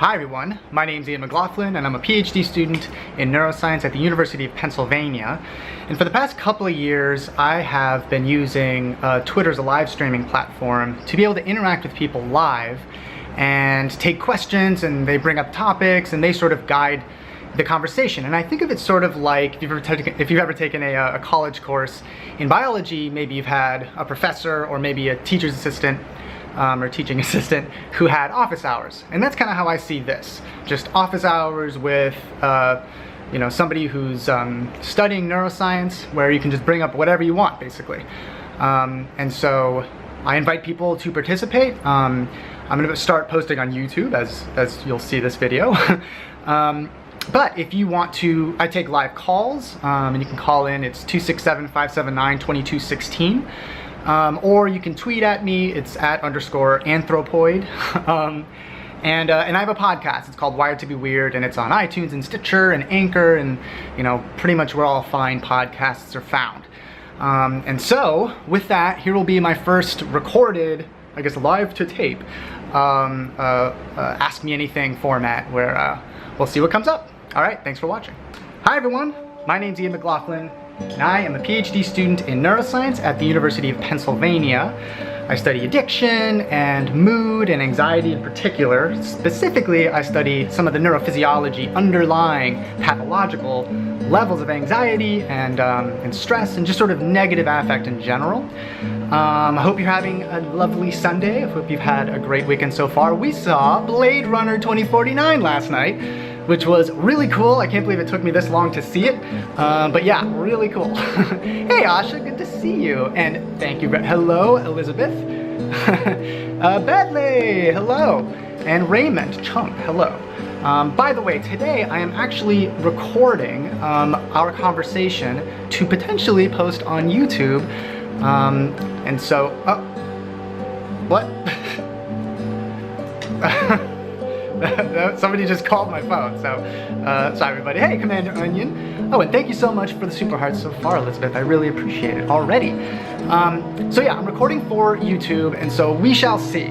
Hi everyone, my name's Ian McLaughlin and I'm a PhD student in neuroscience at the University of Pennsylvania. And for the past couple of years, I have been using Twitter as a live streaming platform to be able to interact with people live and take questions, and they bring up topics and they sort of guide the conversation. And I think of it sort of like if you've ever taken a college course in biology, maybe you've had a professor or maybe a teacher's assistant or teaching assistant who had office hours. And that's kind of how I see this. Just office hours with somebody who's studying neuroscience, where you can just bring up whatever you want, basically. And so I invite people to participate. I'm going to start posting on YouTube as you'll see this video. But if you want to, I take live calls, and you can call in. It's 267-579-2216. Or you can tweet at me. It's @_Anthropoid. And I have a podcast. It's called Wired to Be Weird, and it's on iTunes and Stitcher and Anchor, and pretty much where all fine podcasts are found. And so with that, here will be my first recorded, I guess live to tape, Ask Me Anything format, where we'll see what comes up. All right, thanks for watching. Hi everyone, my name's Ian McLaughlin, and I am a PhD student in neuroscience at the University of Pennsylvania. I study addiction and mood and anxiety in particular. Specifically, I study some of the neurophysiology underlying pathological levels of anxiety and stress and just sort of negative affect in general. I hope you're having a lovely Sunday. I hope you've had a great weekend so far. We saw Blade Runner 2049 last night, which was really cool. I can't believe it took me this long to see it, but yeah, really cool. Hey Asha, good to see you, and thank you. Hello, Elizabeth. Bentley, hello, and Raymond Chunk, hello. By the way, today I am actually recording our conversation to potentially post on YouTube, and so, what? Somebody just called my phone, so sorry everybody. Hey, Commander Onion. Oh, and thank you so much for the super hearts so far, Elizabeth. I really appreciate it already. So yeah, I'm recording for YouTube, and so we shall see.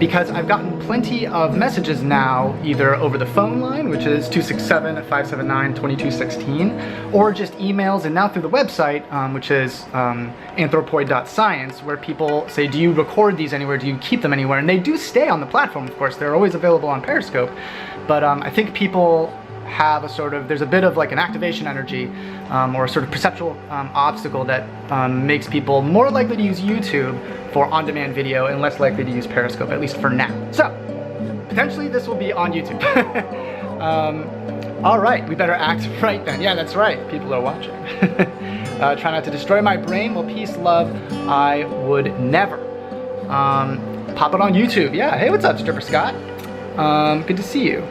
Because I've gotten plenty of messages now, either over the phone line, which is 267-579-2216, or just emails, and now through the website, which is anthropoid.science, where people say, do you record these anywhere? Do you keep them anywhere? And they do stay on the platform, of course. They're always available on Periscope. But I think people have a sort of, there's a bit of like an activation energy or a sort of perceptual obstacle that makes people more likely to use YouTube for on-demand video and less likely to use Periscope, at least for now. So, potentially this will be on YouTube. All right, we better act right then. Yeah, that's right, people are watching. Try not to destroy my brain. Well, peace, love, I would never. Pop it on YouTube. Yeah, hey, what's up, Stripper Scott? Good to see you.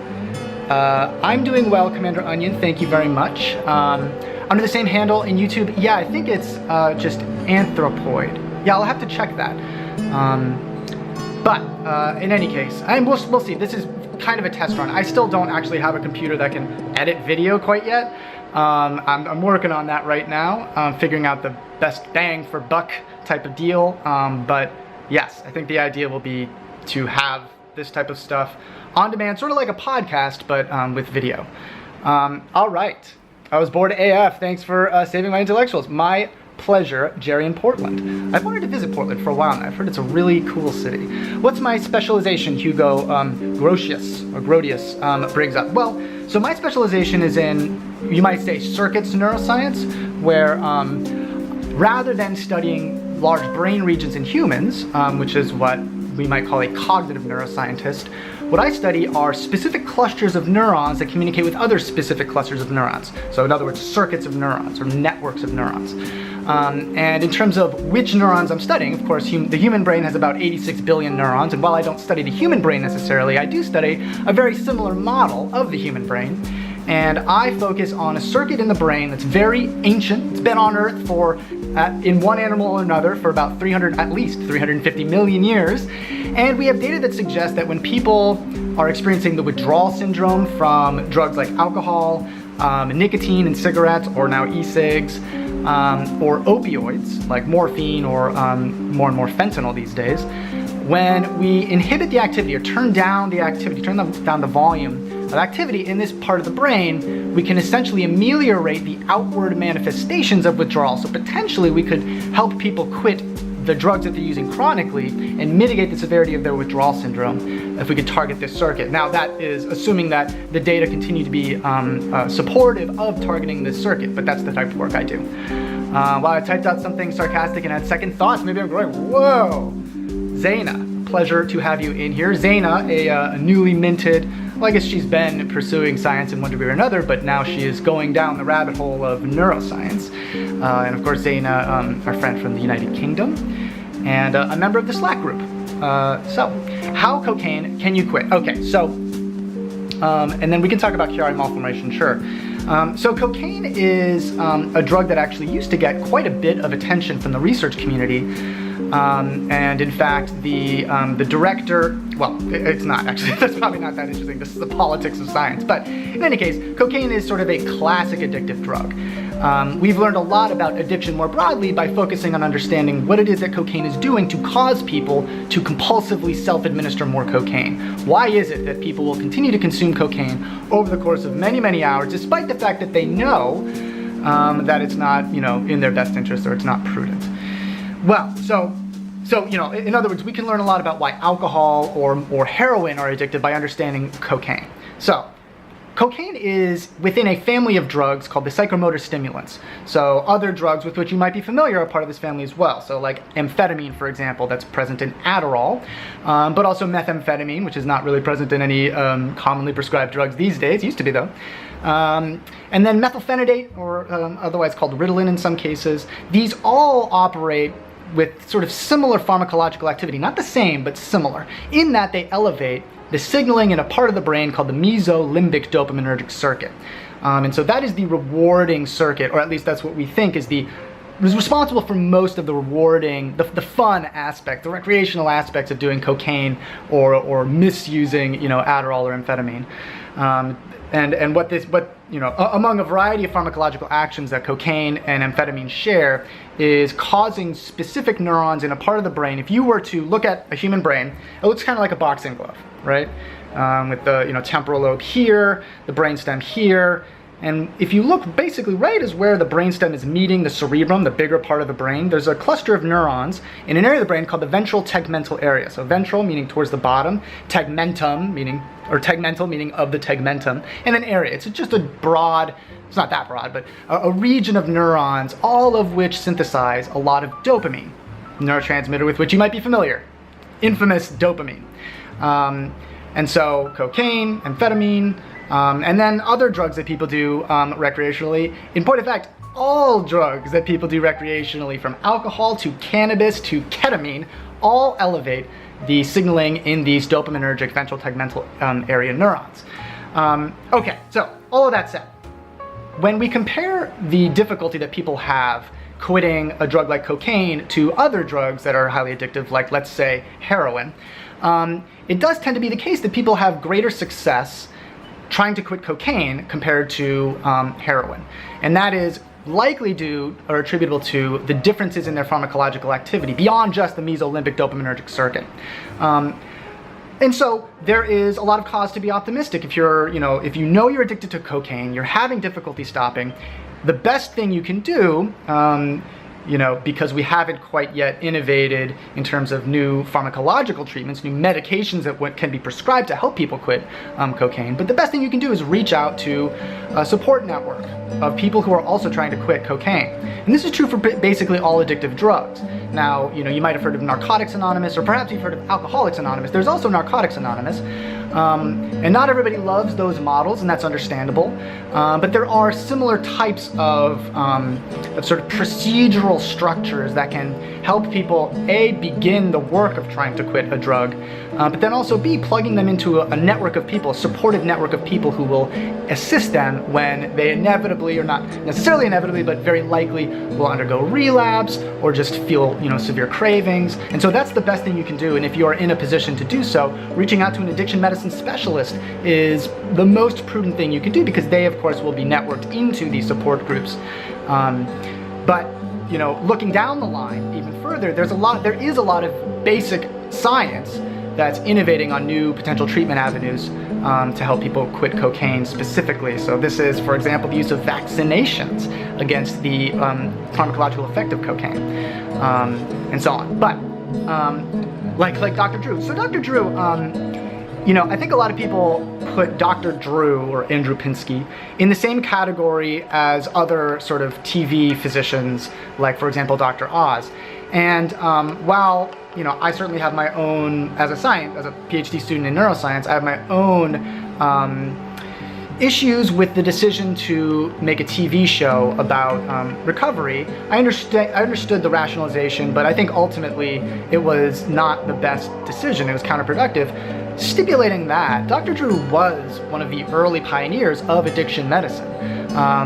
I'm doing well, Commander Onion, thank you very much. Under the same handle in YouTube, yeah, I think it's just Anthropoid. Yeah, I'll have to check that. But in any case, we'll see. This is kind of a test run. I still don't actually have a computer that can edit video quite yet. I'm working on that right now, figuring out the best bang for buck type of deal. But yes, I think the idea will be to have this type of stuff on demand, sort of like a podcast, but with video. All right. I was bored AF. Thanks for saving my intellectuals. My pleasure, Jerry in Portland. I've wanted to visit Portland for a while now. I've heard it's a really cool city. What's my specialization, Hugo Grotius brings up? Well, so my specialization is in, you might say, circuits neuroscience, where rather than studying large brain regions in humans, which is what we might call a cognitive neuroscientist, what I study are specific clusters of neurons that communicate with other specific clusters of neurons. So in other words, circuits of neurons or networks of neurons. And in terms of which neurons I'm studying, of course, the human brain has about 86 billion neurons. And while I don't study the human brain necessarily, I do study a very similar model of the human brain. And I focus on a circuit in the brain that's very ancient. It's been on Earth for, in one animal or another, for about at least 350 million years. And we have data that suggests that when people are experiencing the withdrawal syndrome from drugs like alcohol, nicotine in cigarettes, or now e-cigs, or opioids like morphine or more and more fentanyl these days, when we inhibit the activity or turn down the activity, down the volume of activity in this part of the brain, we can essentially ameliorate the outward manifestations of withdrawal. So potentially we could help people quit the drugs that they're using chronically and mitigate the severity of their withdrawal syndrome if we could target this circuit. Now that is assuming that the data continue to be supportive of targeting this circuit, but that's the type of work I do. While I typed out something sarcastic and had second thoughts, maybe I'm going, whoa! Zaina, pleasure to have you in here. Zaina, a newly minted, well, I guess she's been pursuing science in one degree or another, but now she is going down the rabbit hole of neuroscience. And of course, Zaina, our friend from the United Kingdom, and a member of the Slack group. So, how cocaine can you quit? Okay, so, and then we can talk about chiari malformation, sure. So cocaine is a drug that actually used to get quite a bit of attention from the research community. And in fact, the director, well, it's not actually, that's probably not that interesting. This is the politics of science. But in any case, cocaine is sort of a classic addictive drug. We've learned a lot about addiction more broadly by focusing on understanding what it is that cocaine is doing to cause people to compulsively self-administer more cocaine. Why is it that people will continue to consume cocaine over the course of many, many hours, despite the fact that they know that it's not, in their best interest or it's not prudent? Well, so in other words, we can learn a lot about why alcohol or heroin are addictive by understanding cocaine. So, cocaine is within a family of drugs called the psychomotor stimulants. So other drugs with which you might be familiar are part of this family as well. So like amphetamine, for example, that's present in Adderall, but also methamphetamine, which is not really present in any commonly prescribed drugs these days, used to be though. And then methylphenidate, or otherwise called Ritalin in some cases. These all operate with sort of similar pharmacological activity, not the same, but similar, in that they elevate the signaling in a part of the brain called the mesolimbic dopaminergic circuit. And so that is the rewarding circuit, or at least that's what we think is responsible for most of the rewarding, the fun aspect, the recreational aspects of doing cocaine or misusing, Adderall or amphetamine. And what among a variety of pharmacological actions that cocaine and amphetamine share is causing specific neurons in a part of the brain. If you were to look at a human brain, it looks kind of like a boxing glove, right? With the temporal lobe here, the brainstem here. And if you look basically right is where the brainstem is meeting the cerebrum, the bigger part of the brain, there's a cluster of neurons in an area of the brain called the ventral tegmental area. So ventral meaning towards the bottom, tegmental meaning of the tegmentum, and an area. It's just a broad, it's not that broad, but a region of neurons, all of which synthesize a lot of dopamine, neurotransmitter with which you might be familiar, infamous dopamine. And so cocaine, amphetamine, and then other drugs that people do recreationally. In point of fact, all drugs that people do recreationally, from alcohol to cannabis to ketamine, all elevate the signaling in these dopaminergic ventral tegmental area neurons. Okay, so all of that said, when we compare the difficulty that people have quitting a drug like cocaine to other drugs that are highly addictive, like let's say heroin, it does tend to be the case that people have greater success trying to quit cocaine compared to heroin. And that is likely due or attributable to the differences in their pharmacological activity beyond just the mesolimbic dopaminergic circuit. And so there is a lot of cause to be optimistic. If if you know you're addicted to cocaine, you're having difficulty stopping, the best thing you can do, because we haven't quite yet innovated in terms of new pharmacological treatments, new medications that can be prescribed to help people quit cocaine. But the best thing you can do is reach out to a support network of people who are also trying to quit cocaine. And this is true for basically all addictive drugs. Now, you might have heard of Narcotics Anonymous, or perhaps you've heard of Alcoholics Anonymous. There's also Narcotics Anonymous. And not everybody loves those models, and that's understandable. But there are similar types of sort of procedural structures that can help people, A, begin the work of trying to quit a drug, but then also B, plugging them into a network of people, a supportive network of people who will assist them when they inevitably, or not necessarily inevitably, but very likely will undergo relapse or just feel, severe cravings. And so that's the best thing you can do. And if you are in a position to do so, reaching out to an addiction medicine specialist is the most prudent thing you can do, because they, of course, will be networked into these support groups. But looking down the line even further, there is a lot of basic science that's innovating on new potential treatment avenues to help people quit cocaine specifically. So this is, for example, the use of vaccinations against the pharmacological effect of cocaine, and so on. But like Dr. Drew. So Dr. Drew, you know, I think a lot of people put Dr. Drew or Andrew Pinsky in the same category as other sort of TV physicians, like, for example, Dr. Oz. And while, you know, I certainly have my own, as a PhD student in neuroscience, I have my own issues with the decision to make a TV show about recovery. I understood the rationalization, but I think ultimately it was not the best decision. It was counterproductive. Stipulating that, Dr. Drew was one of the early pioneers of addiction medicine.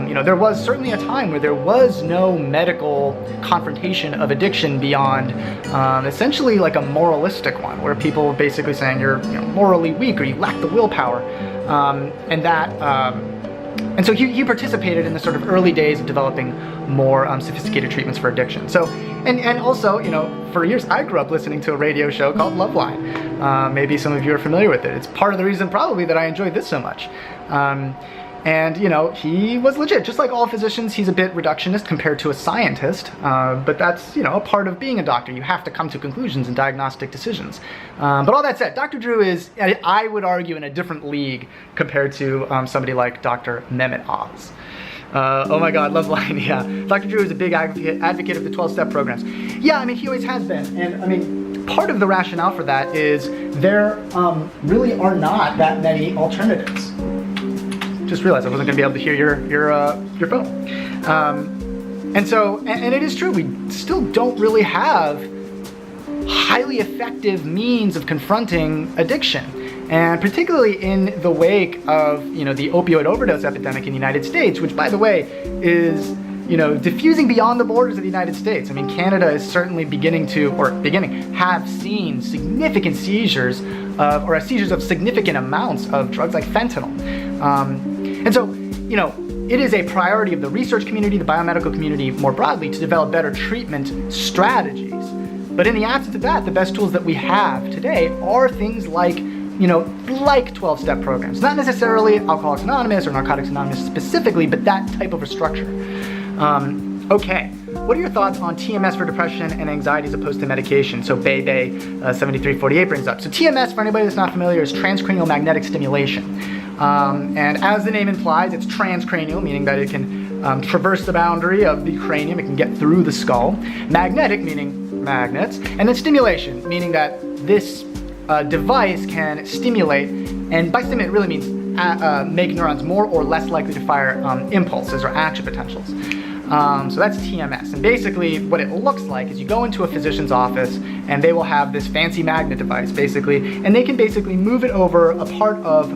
You know, there was certainly a time where there was no medical confrontation of addiction beyond essentially like a moralistic one, where people were basically saying you're, you know, morally weak or you lack the willpower. And so he participated in the sort of early days of developing more sophisticated treatments for addiction. So, and also, you know, for years I grew up listening to a radio show called Loveline. Maybe some of you are familiar with it. It's part of the reason probably that I enjoyed this so much. And, you know, he was legit. Just like all physicians, he's a bit reductionist compared to a scientist. But that's, you know, a part of being a doctor. You have to come to conclusions and diagnostic decisions. But all that said, Dr. Drew is, I would argue, in a different league compared to somebody like Dr. Mehmet Oz. Oh my God, Loveline, yeah. Dr. Drew is a big advocate of the 12-step programs. Yeah, I mean, he always has been. And I mean, part of the rationale for that is there really are not that many alternatives. Just realized I wasn't going to be able to hear your phone. And so, and it is true, we still don't really have highly effective means of confronting addiction. And particularly in the wake of, you know, the opioid overdose epidemic in the United States, which, by the way, is, you know, diffusing beyond the borders of the United States. I mean, Canada is certainly have seen significant seizures of significant amounts of drugs like fentanyl. And so, you know, it is a priority of the research community, the biomedical community more broadly, to develop better treatment strategies. But in the absence of that, the best tools that we have today are things like, you know, like 12-step programs. Not necessarily Alcoholics Anonymous or Narcotics Anonymous specifically, but that type of a structure. Okay, what are your thoughts on TMS for depression and anxiety as opposed to medication? So Bay 7348 brings up. So TMS, for anybody that's not familiar, is transcranial magnetic stimulation. And as the name implies, it's transcranial, meaning that it can traverse the boundary of the cranium, it can get through the skull. Magnetic, meaning magnets. And then stimulation, meaning that this device can stimulate, and by stimulate it really means make neurons more or less likely to fire impulses or action potentials. So that's TMS. And basically what it looks like is you go into a physician's office and they will have this fancy magnet device basically, and they can basically move it over a part of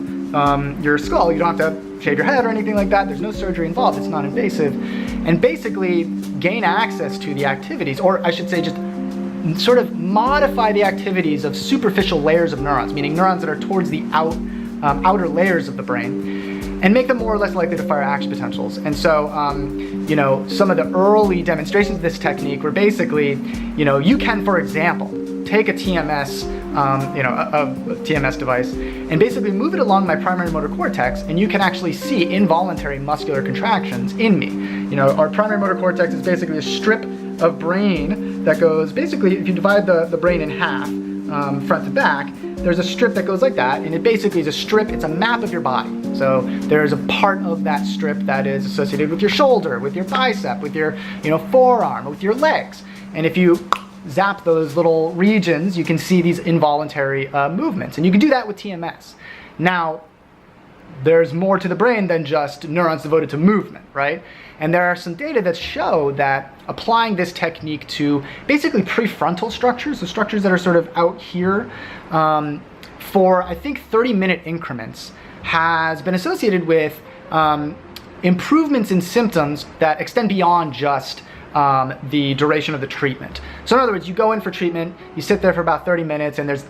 your skull. You don't have to shave your head or anything like that. There's no surgery involved. It's non-invasive. And basically gain access to the activities, or I should say just sort of modify the activities of superficial layers of neurons, meaning neurons that are towards the outer layers of the brain, and make them more or less likely to fire action potentials. And so, you know, some of the early demonstrations of this technique were basically, you know, you can, for example, take a TMS, a TMS device, and basically move it along my primary motor cortex, and you can actually see involuntary muscular contractions in me. You know, our primary motor cortex is basically a strip of brain that goes, basically, if you divide the brain in half, front to back, there's a strip that goes like that, and it basically is a strip, it's a map of your body. So there's a part of that strip that is associated with your shoulder, with your bicep, with your, you know, forearm, with your legs. And if you zap those little regions, you can see these involuntary movements. And you can do that with TMS. Now, there's more to the brain than just neurons devoted to movement, right? And there are some data that show that applying this technique to basically prefrontal structures, the structures that are sort of out here, for I think 30-minute increments, has been associated with improvements in symptoms that extend beyond just the duration of the treatment. So in other words, you go in for treatment, you sit there for about 30 minutes, and there's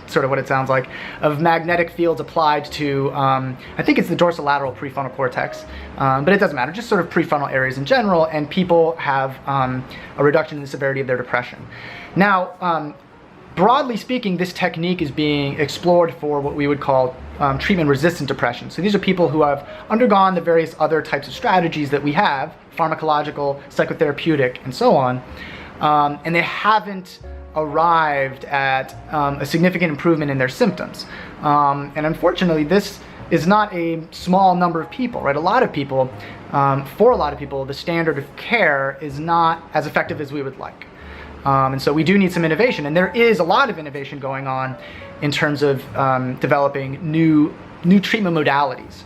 sort of what it sounds like, of magnetic fields applied to, I think it's the dorsolateral prefrontal cortex, but it doesn't matter, just sort of prefrontal areas in general, and people have a reduction in the severity of their depression. Now, broadly speaking, this technique is being explored for what we would call treatment-resistant depression. So these are people who have undergone the various other types of strategies that we have, pharmacological, psychotherapeutic, and so on, and they haven't arrived at a significant improvement in their symptoms. And unfortunately, this is not a small number of people, right? A lot of people, for a lot of people, the standard of care is not as effective as we would like. And so we do need some innovation, and there is a lot of innovation going on in terms of developing new treatment modalities.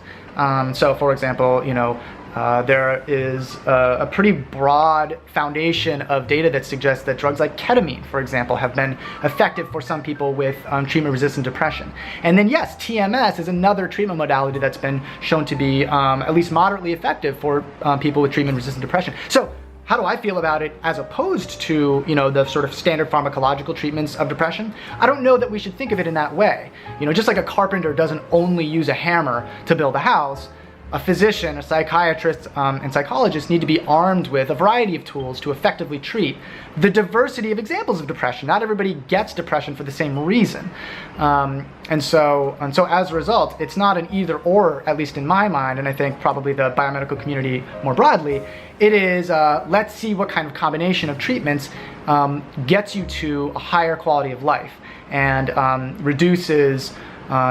So for example, there is a pretty broad foundation of data that suggests that drugs like ketamine, for example, have been effective for some people with treatment-resistant depression. And then yes, TMS is another treatment modality that's been shown to be at least moderately effective for people with treatment-resistant depression. So how do I feel about it as opposed to, the sort of standard pharmacological treatments of depression? I don't know that we should think of it in that way. Just like a carpenter doesn't only use a hammer to build a house, a physician, a psychiatrist, and psychologists need to be armed with a variety of tools to effectively treat the diversity of examples of depression. Not everybody gets depression for the same reason. And so as a result, it's not an either or, at least in my mind, and I think probably the biomedical community more broadly. It is, let's see what kind of combination of treatments gets you to a higher quality of life and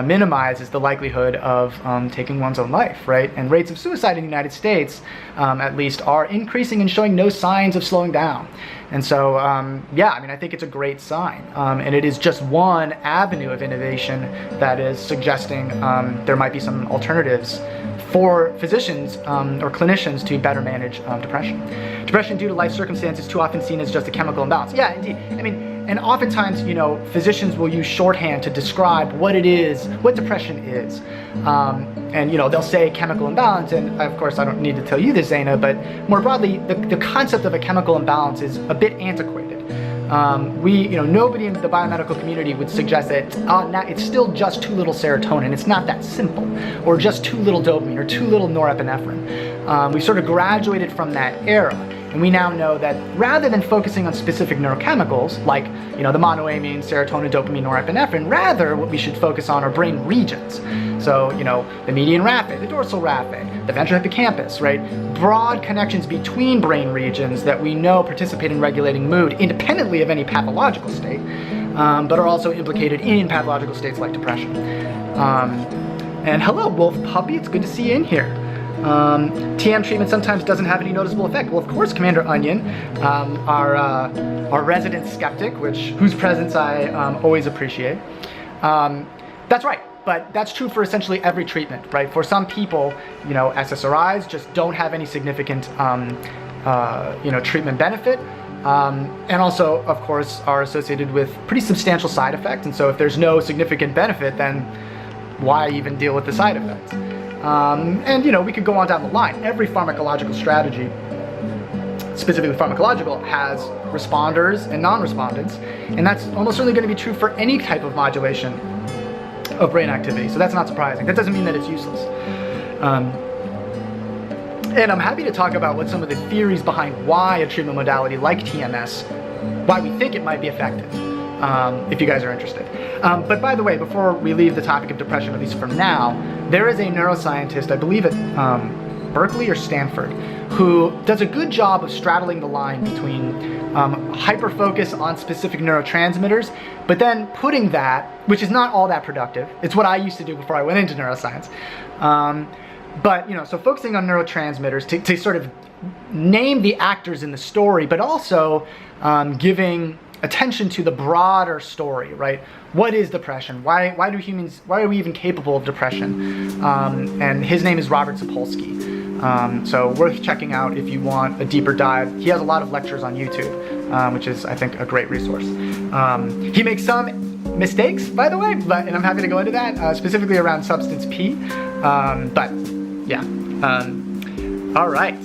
minimizes the likelihood of taking one's own life, right? And rates of suicide in the United States, at least, are increasing and showing no signs of slowing down. And so, I think it's a great sign. And it is just one avenue of innovation that is suggesting there might be some alternatives for physicians or clinicians to better manage depression. Depression due to life circumstances is too often seen as just a chemical imbalance. Yeah, indeed. And oftentimes, physicians will use shorthand to describe what it is, what depression is. And they'll say chemical imbalance, and of course I don't need to tell you this, Zaina, but more broadly, the concept of a chemical imbalance is a bit antiquated. Nobody in the biomedical community would suggest that it's still just too little serotonin. It's not that simple, or just too little dopamine, or too little norepinephrine. We sort of graduated from that era. And we now know that rather than focusing on specific neurochemicals, like the monoamine, serotonin, dopamine, norepinephrine, rather what we should focus on are brain regions. So, the median raphe, the dorsal raphe, the ventral hippocampus, right? Broad connections between brain regions that we know participate in regulating mood independently of any pathological state, but are also implicated in pathological states like depression. And hello, Wolf Puppy, it's good to see you in here. TM treatment sometimes doesn't have any noticeable effect. Well, of course, Commander Onion, our resident skeptic, whose presence I always appreciate. That's right, but that's true for essentially every treatment, right? For some people, SSRIs just don't have any significant, treatment benefit. And also, of course, are associated with pretty substantial side effects. And so if there's no significant benefit, then why even deal with the side effects? We could go on down the line. Every pharmacological strategy, specifically pharmacological, has responders and non-respondents, and that's almost certainly going to be true for any type of modulation of brain activity. So that's not surprising. That doesn't mean that it's useless. And I'm happy to talk about what some of the theories behind why a treatment modality like TMS, why we think it might be effective, if you guys are interested. But by the way, before we leave the topic of depression, at least for now, there is a neuroscientist, I believe at Berkeley or Stanford, who does a good job of straddling the line between hyper-focus on specific neurotransmitters, but then putting that, which is not all that productive, it's what I used to do before I went into neuroscience, so focusing on neurotransmitters to sort of name the actors in the story, but also giving attention to the broader story, right? What is depression? Why are we even capable of depression? And his name is Robert Sapolsky. So worth checking out if you want a deeper dive. He has a lot of lectures on YouTube, which is, I think, a great resource. He makes some mistakes, by the way, and I'm happy to go into that, specifically around substance P. All right.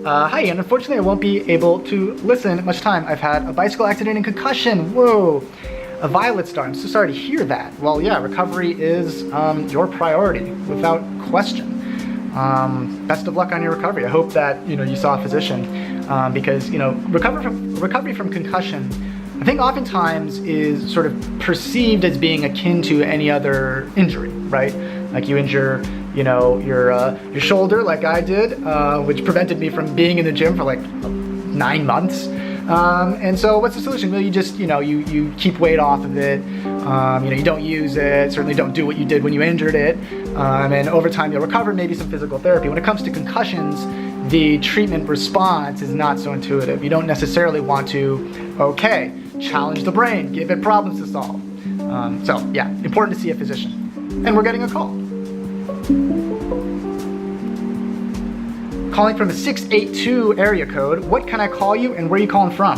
Hi, and unfortunately I won't be able to listen much time. I've had a bicycle accident and concussion. Whoa, a violet star. I'm so sorry to hear that. Well, yeah, recovery is your priority, without question. Best of luck on your recovery. I hope that you saw a physician because recovery from concussion I think oftentimes is sort of perceived as being akin to any other injury, right? Like you injure, you know, your shoulder like I did, which prevented me from being in the gym for like 9 months. And so what's the solution? Well, you just, you know, you keep weight off of it, you know, you don't use it, certainly don't do what you did when you injured it, and over time you'll recover, maybe some physical therapy. When it comes to concussions, the treatment response is not so intuitive. You don't necessarily want to, okay, challenge the brain, give it problems to solve. So yeah, important to see a physician. And we're getting a call. Calling from a 682 area code. What can I call you and where are you calling from?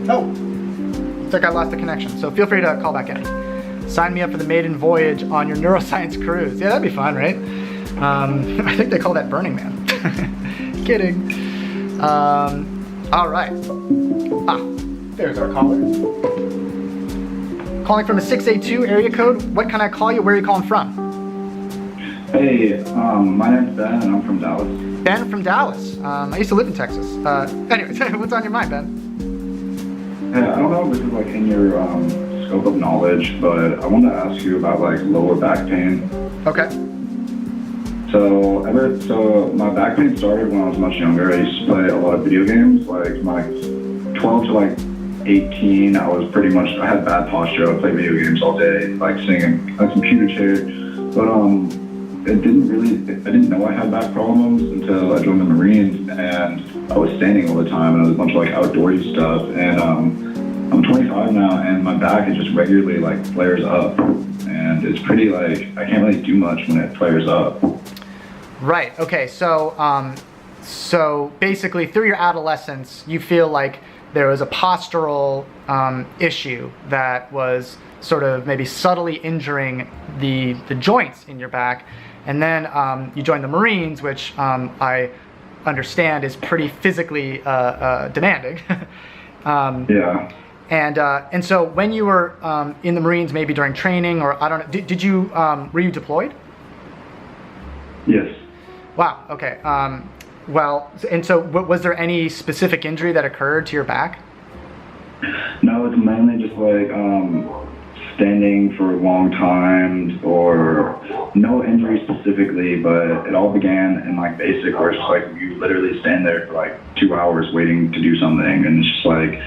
Oh, looks like I lost the connection. So feel free to call back in. Sign me up for the maiden voyage on your neuroscience cruise. Yeah, that'd be fun, right? I think they call that Burning Man. Kidding. All right. There's our caller. Calling from a 682 area code. What can I call you? Where are you calling from? Hey, my name's Ben and I'm from Dallas. Ben from Dallas. I used to live in Texas. Anyways, what's on your mind, Ben? Yeah, I don't know if this is like in your scope of knowledge, but I wanted to ask you about like lower back pain. Okay. So my back pain started when I was much younger. I used to play a lot of video games. Like my 12 to like 18, I had bad posture. I would play video games all day, like sitting in a computer chair. But I didn't know I had back problems until I joined the Marines, and I was standing all the time, and it was a bunch of like outdoorsy stuff. And I'm 25 now, and my back, it just regularly like flares up, and it's pretty like I can't really do much when it flares up. Right. Okay. So basically, through your adolescence, you feel like there was a postural issue that was sort of maybe subtly injuring the joints in your back. And then you joined the Marines, which I understand is pretty physically demanding. Yeah. And so when you were in the Marines, maybe during training, or I don't know, were you deployed? Yes. Wow. Okay. Well, and so was there any specific injury that occurred to your back? No, it's mainly just like standing for long times, or no injury specifically, but it all began in like basic, where it's just like you literally stand there for like 2 hours waiting to do something, and it's just like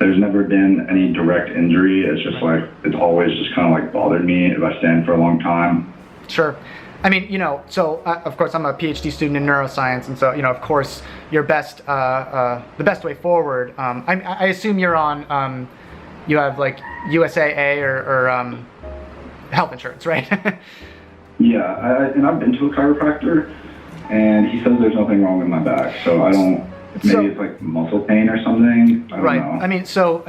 there's never been any direct injury. It's just like it's always just kind of like bothered me if I stand for a long time. Sure. I mean, you know, so of course I'm a PhD student in neuroscience, and so, you know, of course your the best way forward. I assume you're on, you have like USAA or health insurance, right? Yeah, and I've been to a chiropractor, and he says there's nothing wrong with my back, so I don't. Maybe it's like muscle pain or something. I don't know. I mean, so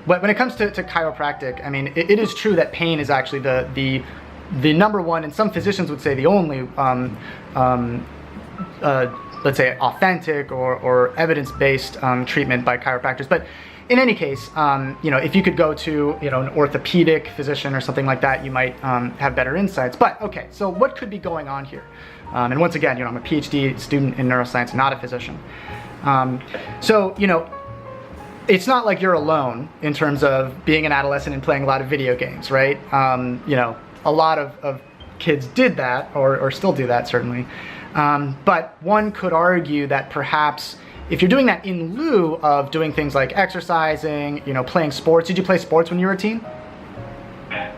when it comes to chiropractic, I mean, it is true that pain is actually the number one, and some physicians would say the only, let's say, authentic or evidence-based treatment by chiropractors. But in any case, you know, if you could go to, you know, an orthopedic physician or something like that, you might have better insights. But okay, so what could be going on here? And once again, you know, I'm a PhD student in neuroscience, not a physician. So, you know, it's not like you're alone in terms of being an adolescent and playing a lot of video games, right? You know, a lot of kids did that, or still do that, certainly. But one could argue that perhaps if you're doing that in lieu of doing things like exercising, you know, playing sports. Did you play sports when you were a teen?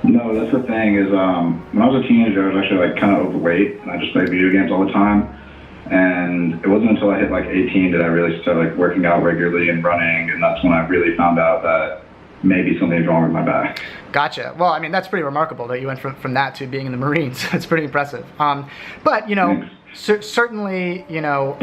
No, that's the thing is when I was a teenager, I was actually like kind of overweight, and I just played video games all the time. And it wasn't until I hit like 18 that I really started like working out regularly and running, and that's when I really found out that maybe something's wrong with my back. Gotcha. Well, I mean, that's pretty remarkable that you went from that to being in the Marines. That's pretty impressive. But, you know, certainly, you know,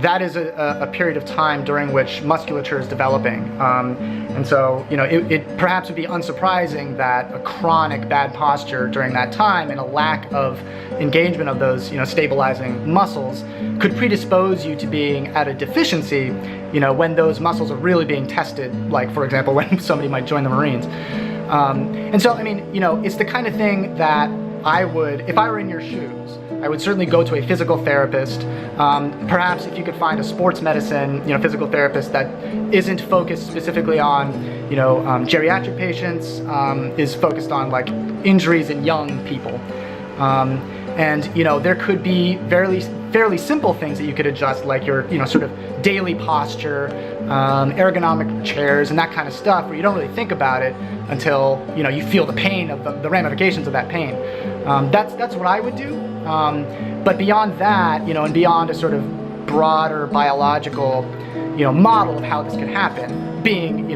that is a period of time during which musculature is developing. And so, you know, it perhaps would be unsurprising that a chronic bad posture during that time and a lack of engagement of those, you know, stabilizing muscles could predispose you to being at a deficiency, you know, when those muscles are really being tested, like, for example, when somebody might join the Marines. And so, I mean, you know, it's the kind of thing that I would, if I were in your shoes, I would certainly go to a physical therapist. Perhaps if you could find a sports medicine, physical therapist that isn't focused specifically on, geriatric patients, is focused on like injuries in young people. And there could be fairly simple things that you could adjust, like your sort of daily posture, ergonomic chairs, and that kind of stuff, where you don't really think about it until you feel the pain of the ramifications of that pain. That's what I would do. But beyond that, and beyond a sort of broader biological model of how this can happen, being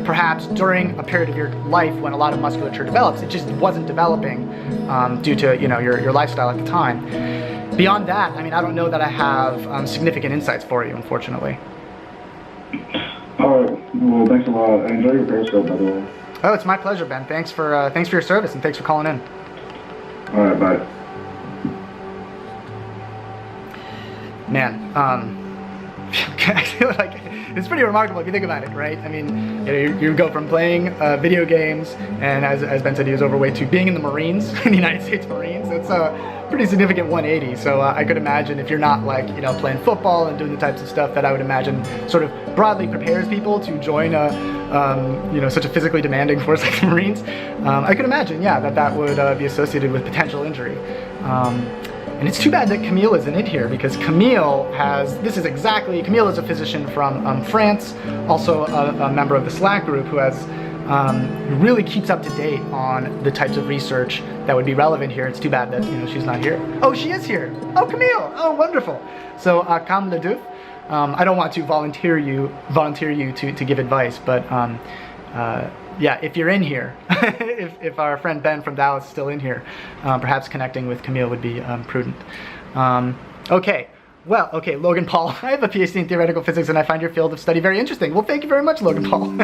perhaps during a period of your life when a lot of musculature develops, it just wasn't developing due to your lifestyle at the time. Beyond that, I don't know that I have significant insights for you, unfortunately. All right. Well, thanks a lot. I enjoy your Periscope, by the way. Oh, it's my pleasure, Ben. Thanks for your service, and thanks for calling in. All right. Bye. Man, I feel like it's pretty remarkable if you think about it, right? You go from playing video games, and as Ben said, he was overweight, to being in the Marines, in the United States Marines. That's a pretty significant 180. So I could imagine if you're not like playing football and doing the types of stuff that I would imagine sort of broadly prepares people to join such a physically demanding force like the Marines. I could imagine, that would be associated with potential injury. And it's too bad that Camille isn't in here, because Camille is a physician from France, also a member of the Slack group, who really keeps up to date on the types of research that would be relevant here. It's too bad that she's not here. Oh, she is here. Oh, Camille. Oh, wonderful. So, comme le deux. I don't want to volunteer you to give advice, but if you're in here, if our friend Ben from Dallas is still in here, perhaps connecting with Camille would be prudent. Okay, Logan Paul, I have a PhD in theoretical physics, and I find your field of study very interesting. Well, thank you very much, Logan Paul.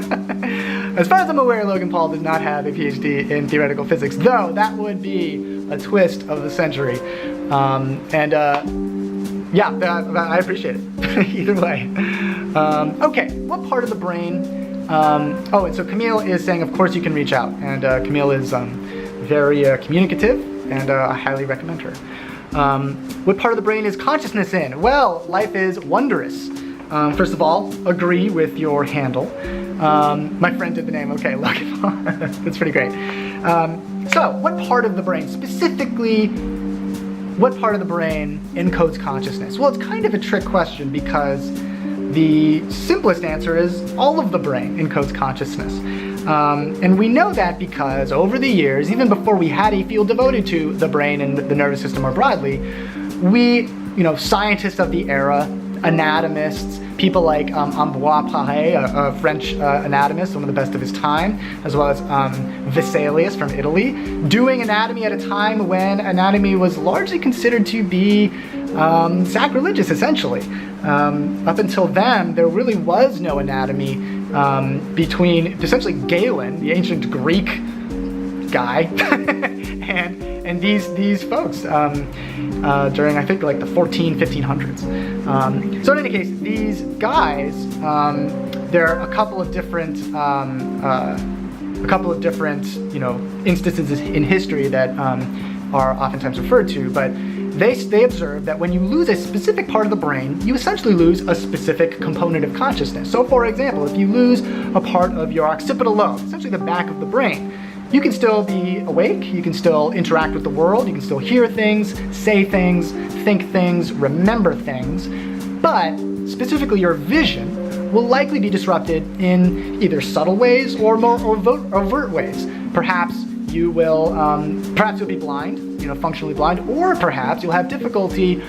As far as I'm aware, Logan Paul does not have a PhD in theoretical physics, though that would be a twist of the century. I appreciate it. Either way. Okay, what part of the brain? And so Camille is saying, of course you can reach out, and Camille is very communicative, and I highly recommend her. What part of the brain is consciousness in? Well, life is wondrous. First of all, agree with your handle. My friend did the name. Okay, Logan Paul. That's pretty great. So, what part of the brain, specifically, what part of the brain encodes consciousness? Well, it's kind of a trick question, because the simplest answer is all of the brain encodes consciousness. And we know that because over the years, even before we had a field devoted to the brain and the nervous system more broadly, scientists of the era, anatomists, people like Ambroise Paré, a French anatomist, one of the best of his time, as well as Vesalius from Italy, doing anatomy at a time when anatomy was largely considered to be sacrilegious, essentially. Up until then, there really was no anatomy between essentially Galen, the ancient Greek guy, and these folks during, I think, like the 1500s. So in any case, these guys, there are a couple of different instances in history that are oftentimes referred to, but they observe that when you lose a specific part of the brain, you essentially lose a specific component of consciousness. So for example, if you lose a part of your occipital lobe, essentially the back of the brain, you can still be awake, you can still interact with the world, you can still hear things, say things, think things, remember things, but specifically your vision will likely be disrupted in either subtle ways or more overt ways. Perhaps you'll be blind, functionally blind, or perhaps you'll have difficulty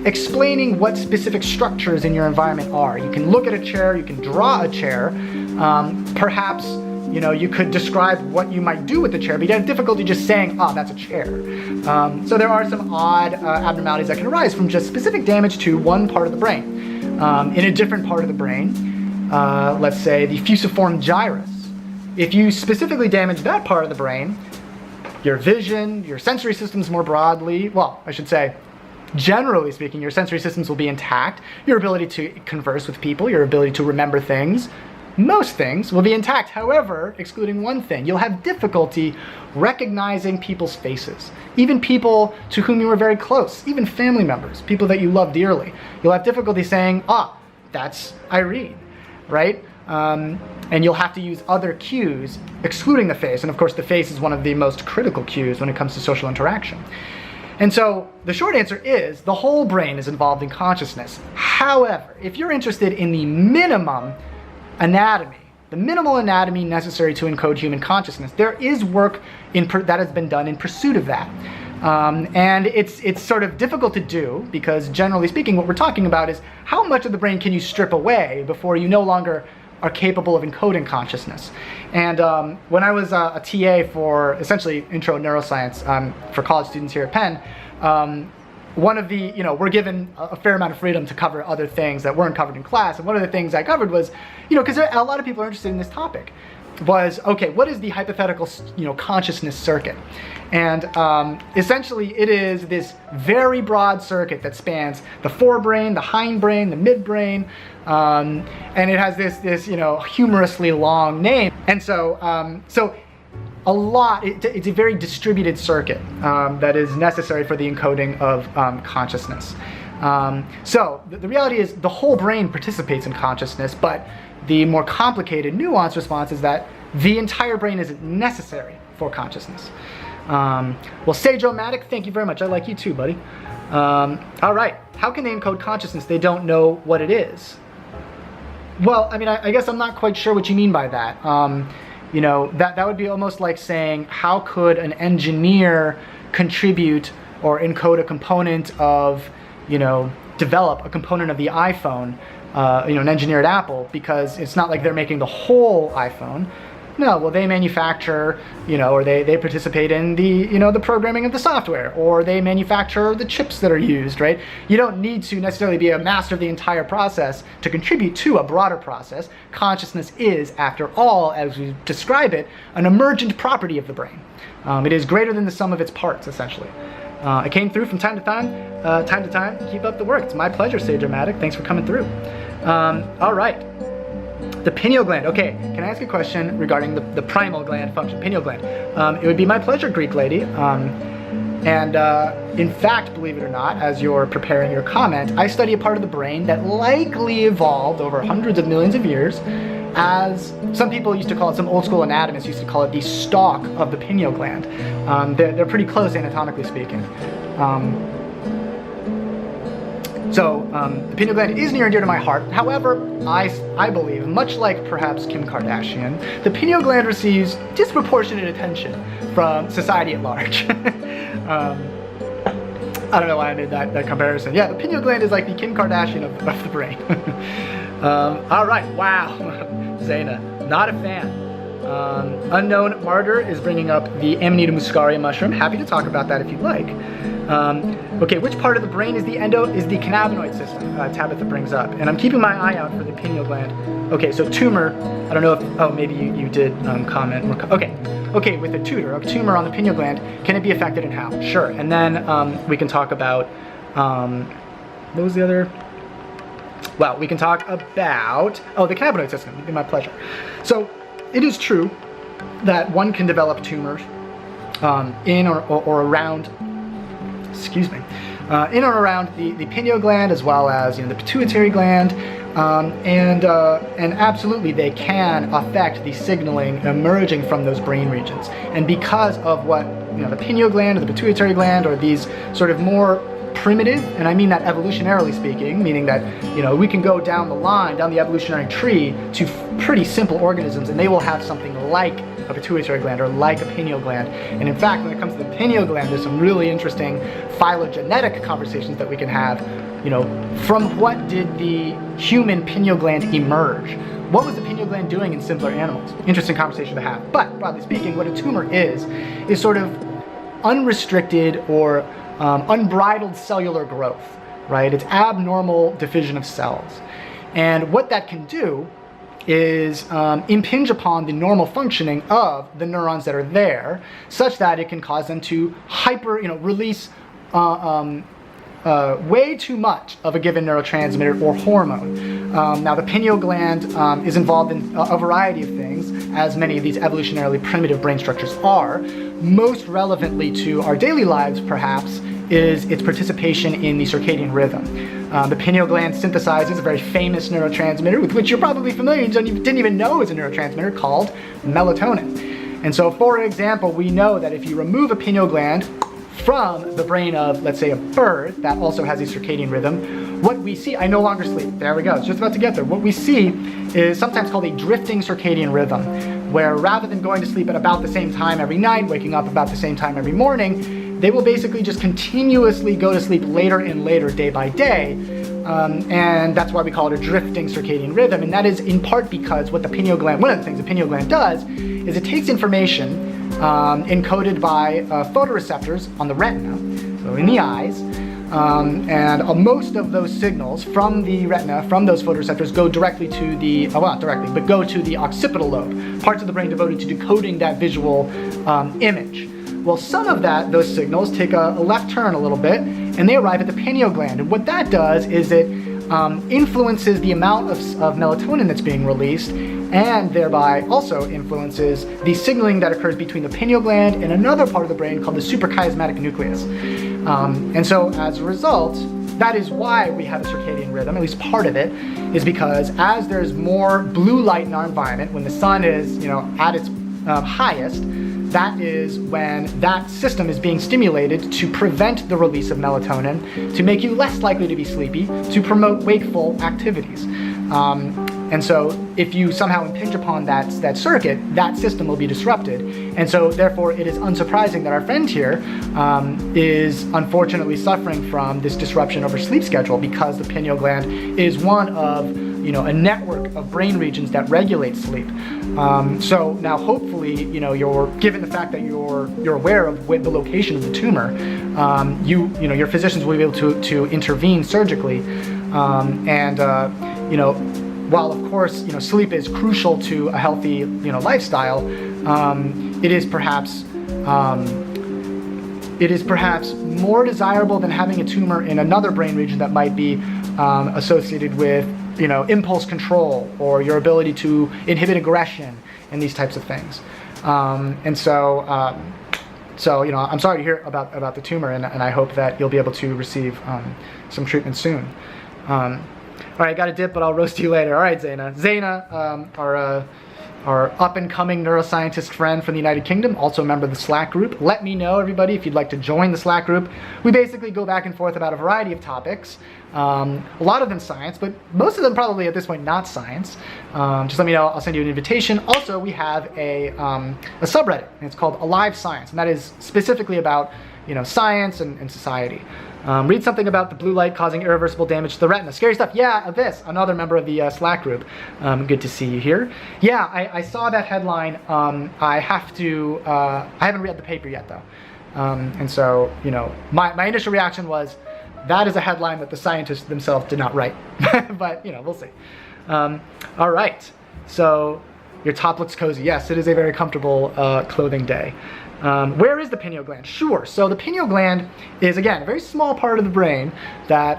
explaining what specific structures in your environment are. You can look at a chair, you can draw a chair, perhaps you could describe what you might do with the chair, but you have difficulty just saying, that's a chair. So there are some odd abnormalities that can arise from just specific damage to one part of the brain. In a different part of the brain, let's say the fusiform gyrus, if you specifically damage that part of the brain, your vision, your sensory systems more broadly, well, I should say, generally speaking, your sensory systems will be intact. Your ability to converse with people, your ability to remember things, Most things will be intact. However, excluding one thing, you'll have difficulty recognizing people's faces, even people to whom you were very close, even family members, people that you love dearly. You'll have difficulty saying, ah, that's Irene, right? And you'll have to use other cues, excluding the face. And of course, the face is one of the most critical cues when it comes to social interaction. And so the short answer is the whole brain is involved in consciousness. However, if you're interested in the minimum anatomy, the minimal anatomy necessary to encode human consciousness, there is work that has been done in pursuit of that. And it's sort of difficult to do because generally speaking, what we're talking about is how much of the brain can you strip away before you no longer are capable of encoding consciousness. And when I was a TA for essentially intro neuroscience for college students here at Penn, one of the, we're given a fair amount of freedom to cover other things that weren't covered in class. And one of the things I covered was, because a lot of people are interested in this topic, was, okay, what is the hypothetical, consciousness circuit? And essentially it is this very broad circuit that spans the forebrain, the hindbrain, the midbrain, and it has this humorously long name. And so, it's a very distributed circuit that is necessary for the encoding of consciousness. So the reality is the whole brain participates in consciousness, but the more complicated, nuanced response is that the entire brain isn't necessary for consciousness. Well, Sage-O-Matic, thank you very much. I like you too, buddy. All right, how can they encode consciousness? They don't know what it is. Well, I mean, I guess I'm not quite sure what you mean by that. That would be almost like saying, how could an engineer contribute or encode a component of, develop a component of the iPhone, an engineer at Apple, because it's not like they're making the whole iPhone. No, well, they manufacture, or they participate in the, the programming of the software, or they manufacture the chips that are used, right? You don't need to necessarily be a master of the entire process to contribute to a broader process. Consciousness is, after all, as we describe it, an emergent property of the brain. It is greater than the sum of its parts, essentially. It came through from time to time. Keep up the work. It's my pleasure, Sage-O-Matic. Thanks for coming through. All right. The pineal gland. Okay, can I ask a question regarding the primal gland function, pineal gland? It would be my pleasure, Greek lady. In fact, believe it or not, as you're preparing your comment, I study a part of the brain that likely evolved over hundreds of millions of years as some people used to call it, some old school anatomists used to call it the stalk of the pineal gland. They're pretty close anatomically speaking. So the pineal gland is near and dear to my heart. However, I believe, much like perhaps Kim Kardashian, the pineal gland receives disproportionate attention from society at large. I don't know why I made that comparison. Yeah, the pineal gland is like the Kim Kardashian of the brain. All right, wow. Zaina, not a fan. Unknown Martyr is bringing up the Amanita muscaria mushroom. Happy to talk about that if you'd like. Okay, which part of the brain is the cannabinoid system, Tabitha brings up. And I'm keeping my eye out for the pineal gland. Okay, so tumor, I don't know if, maybe you did comment. Okay, with a tumor on the pineal gland, can it be affected and how? Sure, and then we can talk about, what was the other? Well, we can talk about, the cannabinoid system. It'd be my pleasure. So it is true that one can develop tumors in or around, in or around the pineal gland, as well as the pituitary gland, and absolutely they can affect the signaling emerging from those brain regions. And because of what the pineal gland or the pituitary gland, or these sort of more primitive, and I mean that evolutionarily speaking, meaning that we can go down the evolutionary tree to pretty simple organisms, and they will have something like a pituitary gland or like a pineal gland. And in fact, when it comes to the pineal gland, there's some really interesting phylogenetic conversations that we can have. From what did the human pineal gland emerge? What was the pineal gland doing in simpler animals? Interesting conversation to have. But broadly speaking, what a tumor is sort of unrestricted or unbridled cellular growth, right? It's abnormal division of cells. And what that can do is impinge upon the normal functioning of the neurons that are there, such that it can cause them to release way too much of a given neurotransmitter or hormone. Now the pineal gland is involved in a variety of things, as many of these evolutionarily primitive brain structures are. Most relevantly to our daily lives, perhaps, is its participation in the circadian rhythm. The pineal gland synthesizes a very famous neurotransmitter with which you're probably familiar and you didn't even know is a neurotransmitter, called melatonin. And so, for example, we know that if you remove a pineal gland from the brain of, let's say, a bird that also has a circadian rhythm, what we see, I no longer sleep. There we go, it's just about to get there. What we see is sometimes called a drifting circadian rhythm, where rather than going to sleep at about the same time every night, waking up about the same time every morning, they will basically just continuously go to sleep later and later, day by day. And that's why we call it a drifting circadian rhythm. And that is in part because what the pineal gland, one of the things the pineal gland does, is it takes information encoded by photoreceptors on the retina, so in the eyes, and most of those signals from the retina, from those photoreceptors, go directly to the, well, not directly, but go to the occipital lobe, parts of the brain devoted to decoding that visual image. Well, some of those signals take a left turn a little bit, and they arrive at the pineal gland. And what that does is it influences the amount of melatonin that's being released, and thereby also influences the signaling that occurs between the pineal gland and another part of the brain called the suprachiasmatic nucleus. And so as a result, that is why we have a circadian rhythm, at least part of it, is because as there's more blue light in our environment, when the sun is, at its highest, that is when that system is being stimulated to prevent the release of melatonin, to make you less likely to be sleepy, to promote wakeful activities. And so if you somehow impinge upon that circuit, that system will be disrupted. And so therefore it is unsurprising that our friend here is unfortunately suffering from this disruption of her sleep schedule, because the pineal gland is one of a network of brain regions that regulate sleep. So now hopefully, you're given the fact that you're aware of the location of the tumor, your physicians will be able to intervene surgically. While of course, sleep is crucial to a healthy, lifestyle, it is perhaps more desirable than having a tumor in another brain region that might be associated with impulse control or your ability to inhibit aggression and these types of things. I'm sorry to hear about the tumor, and I hope that you'll be able to receive some treatment soon. All right, got a dip, but I'll roast you later. All right, Zaina. Zaina, our up-and-coming neuroscientist friend from the United Kingdom, also a member of the Slack group. Let me know, everybody, if you'd like to join the Slack group. We basically go back and forth about a variety of topics, a lot of them science, but most of them probably at this point not science. Just let me know, I'll send you an invitation. Also, we have a subreddit, and it's called Alive Science, and that is specifically about science and society. Read something about the blue light causing irreversible damage to the retina. Scary stuff. Yeah, Avis, another member of the Slack group. Good to see you here. Yeah, I saw that headline. I haven't read the paper yet, though. And so, my initial reaction was, that is a headline that the scientists themselves did not write. But, we'll see. All right. So, your top looks cozy. Yes, it is a very comfortable clothing day. Where is the pineal gland? Sure. So the pineal gland is, again, a very small part of the brain that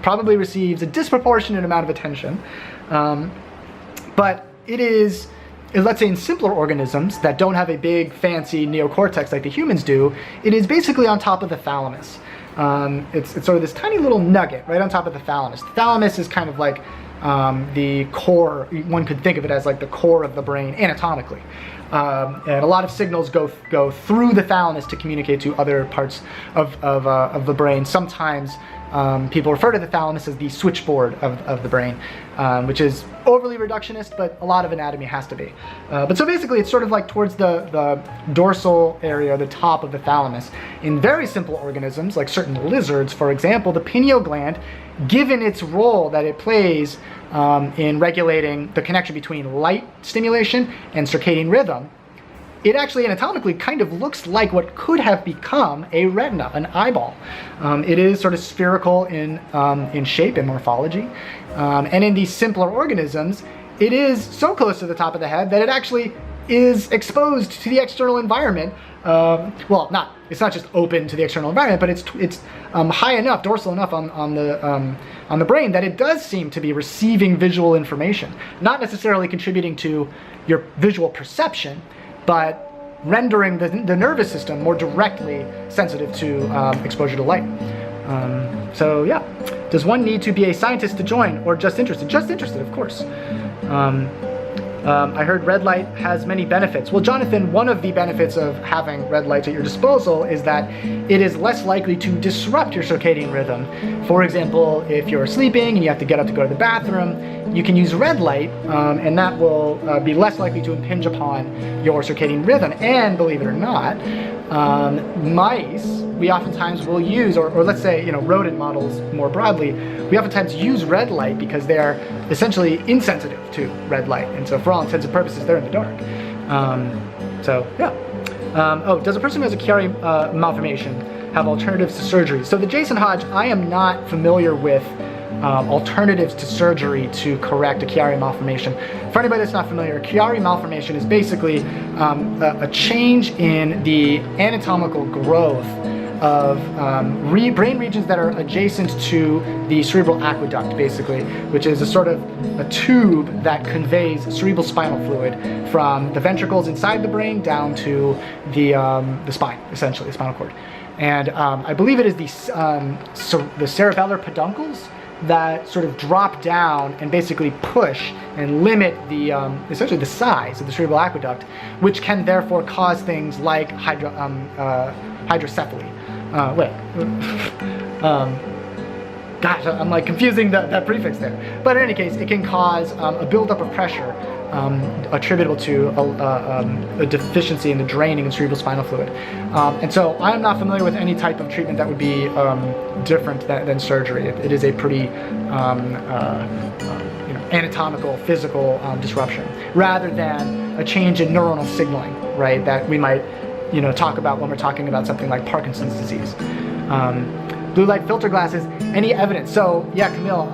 probably receives a disproportionate amount of attention. But it is, let's say in simpler organisms that don't have a big fancy neocortex like the humans do, it is basically on top of the thalamus. It's sort of this tiny little nugget right on top of the thalamus. The thalamus is kind of like the core, one could think of it as like the core of the brain anatomically. And a lot of signals go through the thalamus to communicate to other parts of the brain. Sometimes people refer to the thalamus as the switchboard of the brain, which is overly reductionist, but a lot of anatomy has to be. But so basically it's sort of like towards the dorsal area, the top of the thalamus. In very simple organisms, like certain lizards, for example, the pineal gland, given its role that it plays in regulating the connection between light stimulation and circadian rhythm, it actually anatomically kind of looks like what could have become a retina, an eyeball. It is sort of spherical in shape and morphology. And in these simpler organisms, it is so close to the top of the head that it actually is exposed to the external environment. Well, it's not just open to the external environment, but it's high enough, dorsal enough on the brain that it does seem to be receiving visual information, not necessarily contributing to your visual perception, but rendering the nervous system more directly sensitive to exposure to light. So yeah, does one need to be a scientist to join, or just interested? Just interested, of course. I heard red light has many benefits. Well, Jonathan, one of the benefits of having red lights at your disposal is that it is less likely to disrupt your circadian rhythm. For example, if you're sleeping and you have to get up to go to the bathroom, you can use red light, and that will be less likely to impinge upon your circadian rhythm. And believe it or not, mice, we oftentimes will use, or let's say, rodent models more broadly, we oftentimes use red light because they are essentially insensitive to red light. And so for all intents and purposes, they're in the dark. So yeah. Oh, does a person who has a Chiari malformation have alternatives to surgery? So the Jason Hodge, I am not familiar with alternatives to surgery to correct a Chiari malformation. For anybody that's not familiar, a Chiari malformation is basically a change in the anatomical growth of brain regions that are adjacent to the cerebral aqueduct, basically, which is a sort of a tube that conveys cerebral spinal fluid from the ventricles inside the brain down to the spine, essentially, the spinal cord. And I believe it is the cerebellar peduncles that sort of drop down and basically push and limit the essentially the size of the cerebral aqueduct, which can therefore cause things like hydrocephaly. Gosh, I'm like confusing that prefix there. But in any case, it can cause a buildup of pressure attributable to a deficiency in the draining in cerebral spinal fluid. And so I'm not familiar with any type of treatment that would be different than surgery. It is a pretty anatomical, physical disruption, rather than a change in neuronal signaling, right, that we might talk about when we're talking about something like Parkinson's disease. Blue light filter glasses, any evidence? So yeah, Camille,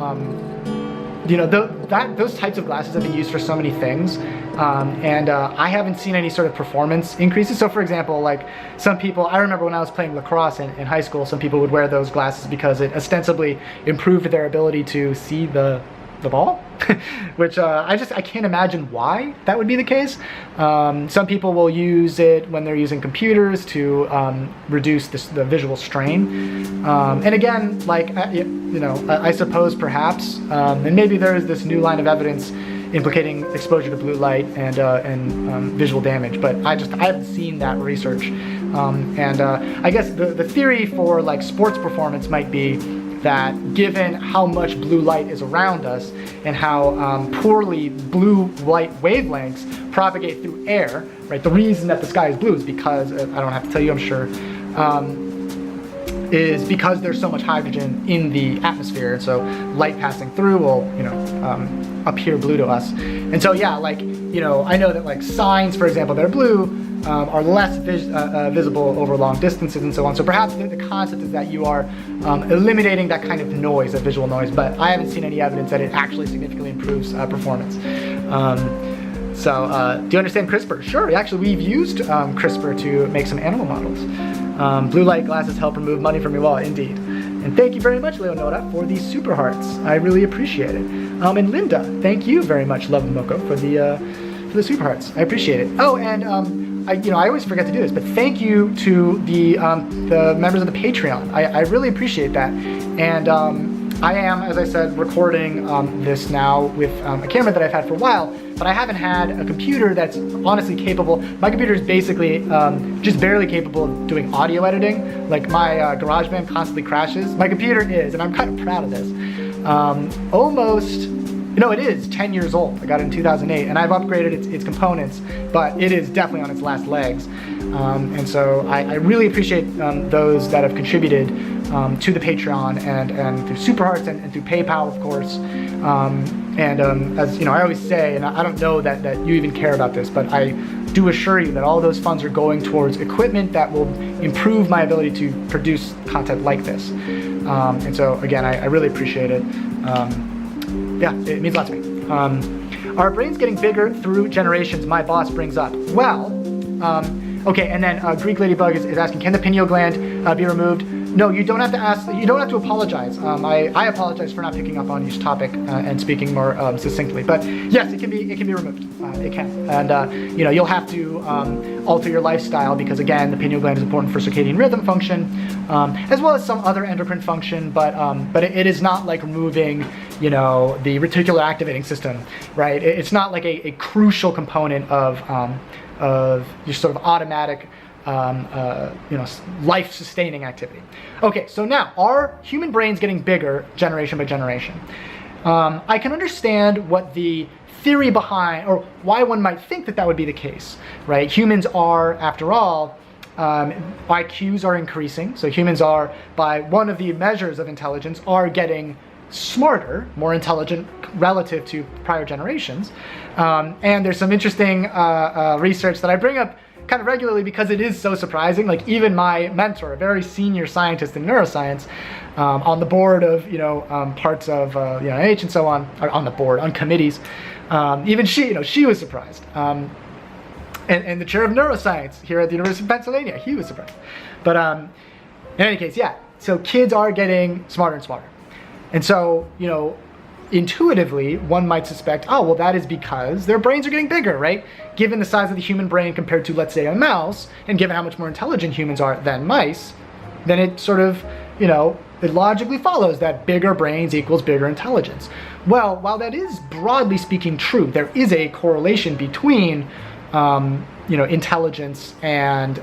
those types of glasses have been used for so many things, and I haven't seen any sort of performance increases. So for example, like some people, I remember when I was playing lacrosse in high school, some people would wear those glasses because it ostensibly improved their ability to see the ball, which I can't imagine why that would be the case. Some people will use it when they're using computers to reduce the visual strain. And again, like, I suppose perhaps, and maybe there is this new line of evidence implicating exposure to blue light and visual damage, but I haven't seen that research. And I guess the theory for like sports performance might be that given how much blue light is around us and how poorly blue light wavelengths propagate through air, right? The reason that the sky is blue is because, I don't have to tell you, I'm sure, is because there's so much hydrogen in the atmosphere, and so light passing through will, appear blue to us. And so yeah, like, I know that like signs, for example, that are blue are less visible over long distances and so on. So perhaps the concept is that you are eliminating that kind of noise, that visual noise, but I haven't seen any evidence that it actually significantly improves performance. So do you understand CRISPR? Sure, actually we've used CRISPR to make some animal models. Blue light glasses help remove money from your wallet, indeed. And thank you very much, Leonora, for these super hearts. I really appreciate it. And Linda, thank you very much, Love and Moko, for the super hearts. I appreciate it. Oh, and I always forget to do this, but thank you to the members of the Patreon. I really appreciate that. And I am, as I said, recording this now with a camera that I've had for a while, but I haven't had a computer that's honestly capable. My computer is basically just barely capable of doing audio editing. Like my GarageBand constantly crashes. My computer is, and I'm kind of proud of this, it is 10 years old. I got it in 2008, and I've upgraded its components, but it is definitely on its last legs. And so I really appreciate those that have contributed to the Patreon and through Super Hearts and through PayPal, of course. As I always say, and I don't know that you even care about this, but I do assure you that all those funds are going towards equipment that will improve my ability to produce content like this. And so again, I really appreciate it. Yeah, it means a lot to me. Are brains getting bigger through generations? My boss brings up. Well, okay, and then Greek Ladybug is asking, can the pineal gland be removed? No, you don't have to ask. You don't have to apologize. I apologize for not picking up on each topic and speaking more succinctly. But yes, it can be removed. It can, and you'll have to alter your lifestyle because again, the pineal gland is important for circadian rhythm function, as well as some other endocrine function. But it is not like removing the reticular activating system, right? It's not like a crucial component of your sort of automatic life-sustaining activity. Okay, so now, are human brains getting bigger generation by generation? I can understand what the theory behind, or why one might think that would be the case, right? Humans are, after all, IQs are increasing, so humans are, by one of the measures of intelligence, are getting smarter, more intelligent relative to prior generations. And there's some interesting research that I bring up kind of regularly because it is so surprising. Like even my mentor, a very senior scientist in neuroscience, on the board of parts of NIH and so on, or on the board, on committees, even she was surprised. And the chair of neuroscience here at the University of Pennsylvania, he was surprised. But in any case, yeah. So kids are getting smarter and smarter, and so intuitively, one might suspect, oh, well, that is because their brains are getting bigger, right? Given the size of the human brain compared to, let's say, a mouse, and given how much more intelligent humans are than mice, then it sort of, it logically follows that bigger brains equals bigger intelligence. Well, while that is broadly speaking true, there is a correlation between, intelligence and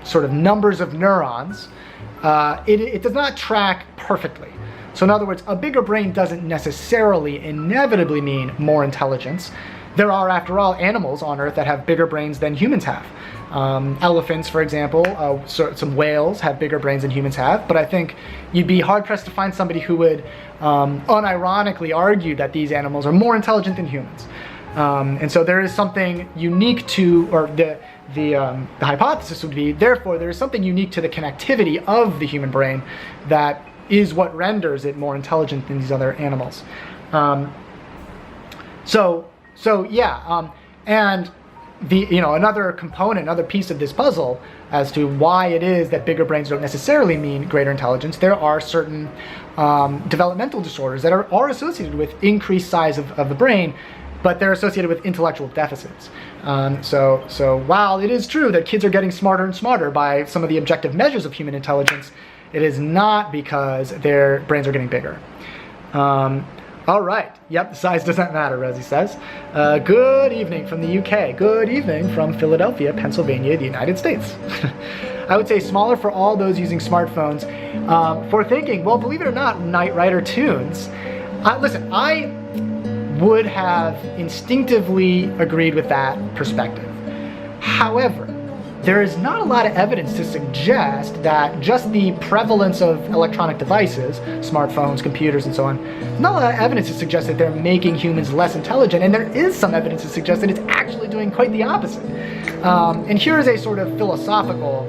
sort of numbers of neurons. It does not track perfectly. So in other words, a bigger brain doesn't necessarily inevitably mean more intelligence. There are, after all, animals on Earth that have bigger brains than humans have. Elephants, for example, some whales have bigger brains than humans have, but I think you'd be hard-pressed to find somebody who would unironically argue that these animals are more intelligent than humans. And so there is something unique to, or the hypothesis would be, therefore, there is something unique to the connectivity of the human brain that is what renders it more intelligent than these other animals. And another component, another piece of this puzzle as to why it is that bigger brains don't necessarily mean greater intelligence, there are certain developmental disorders that are associated with increased size of the brain, but they're associated with intellectual deficits. So while it is true that kids are getting smarter and smarter by some of the objective measures of human intelligence, it is not because their brains are getting bigger. All right. Yep, the size doesn't matter, Rosie says. Good evening from the UK. Good evening from Philadelphia, Pennsylvania, the United States. I would say smaller for all those using smartphones. For thinking, well, believe it or not, Knight Rider Tunes. Listen, I would have instinctively agreed with that perspective. However, there is not a lot of evidence to suggest that just the prevalence of electronic devices, smartphones, computers, and so on, not a lot of evidence to suggest that they're making humans less intelligent, and there is some evidence to suggest that it's actually doing quite the opposite. And here is a sort of philosophical,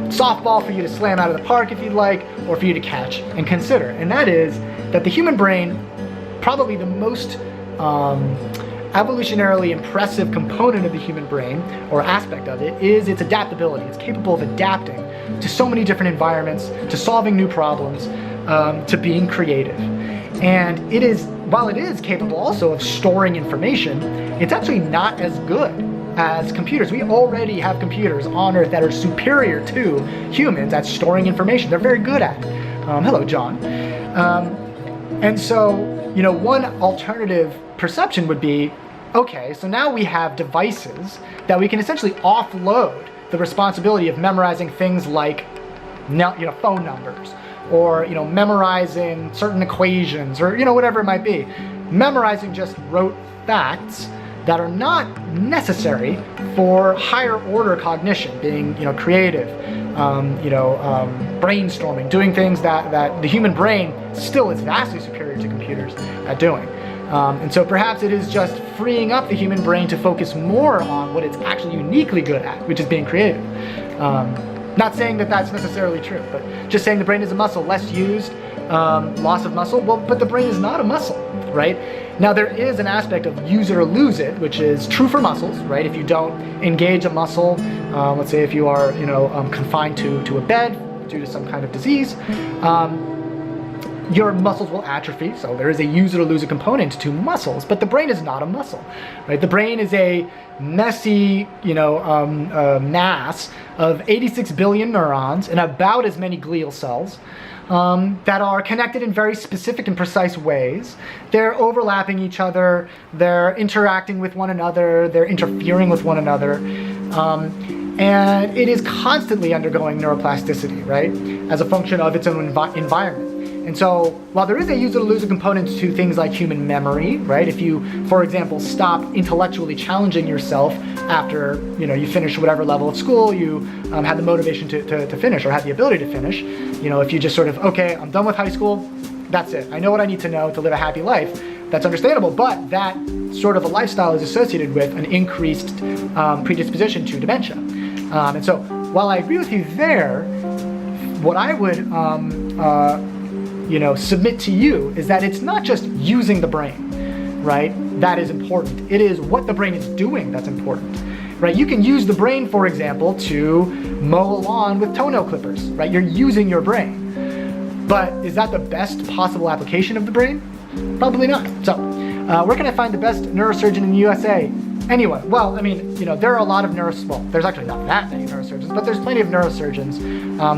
softball for you to slam out of the park if you'd like, or for you to catch and consider, and that is that the human brain, probably the most evolutionarily impressive component of the human brain, or aspect of it, is its adaptability. It's capable of adapting to so many different environments, to solving new problems, to being creative. And while it is capable also of storing information, it's actually not as good as computers. We already have computers on Earth that are superior to humans at storing information. They're very good at it. Hello, John. And so, one alternative perception would be, okay, so now we have devices that we can essentially offload the responsibility of memorizing things like, phone numbers, or memorizing certain equations, or whatever it might be. Memorizing just rote facts that are not necessary for higher order cognition, being creative, brainstorming, doing things that the human brain still is vastly superior to computers at doing. And so perhaps it is just freeing up the human brain to focus more on what it's actually uniquely good at, which is being creative. Not saying that that's necessarily true, but just saying the brain is a muscle, less used, loss of muscle. Well, but the brain is not a muscle, right? Now there is an aspect of use it or lose it, which is true for muscles, right? If you don't engage a muscle, let's say if you are, confined to a bed due to some kind of disease, your muscles will atrophy. So there is a use it or lose it component to muscles, but the brain is not a muscle, right? The brain is a messy, mass of 86 billion neurons and about as many glial cells that are connected in very specific and precise ways. They're overlapping each other, they're interacting with one another, they're interfering with one another. And it is constantly undergoing neuroplasticity, right? As a function of its own environment. And so, while there is a use it or lose it component to things like human memory, right? If you, for example, stop intellectually challenging yourself after, you finish whatever level of school you had the motivation to finish or had the ability to finish, if you just sort of, okay, I'm done with high school, that's it. I know what I need to know to live a happy life. That's understandable, but that sort of a lifestyle is associated with an increased predisposition to dementia. And so, while I agree with you there, what I would submit to you is that it's not just using the brain, right? That is important. It is what the brain is doing that's important, right? You can use the brain, for example, to mow a lawn with toenail clippers, right? You're using your brain. But is that the best possible application of the brain? Probably not. So, where can I find the best neurosurgeon in the USA? Anyone. Well, there are a lot of there's actually not that many neurosurgeons, but there's plenty of neurosurgeons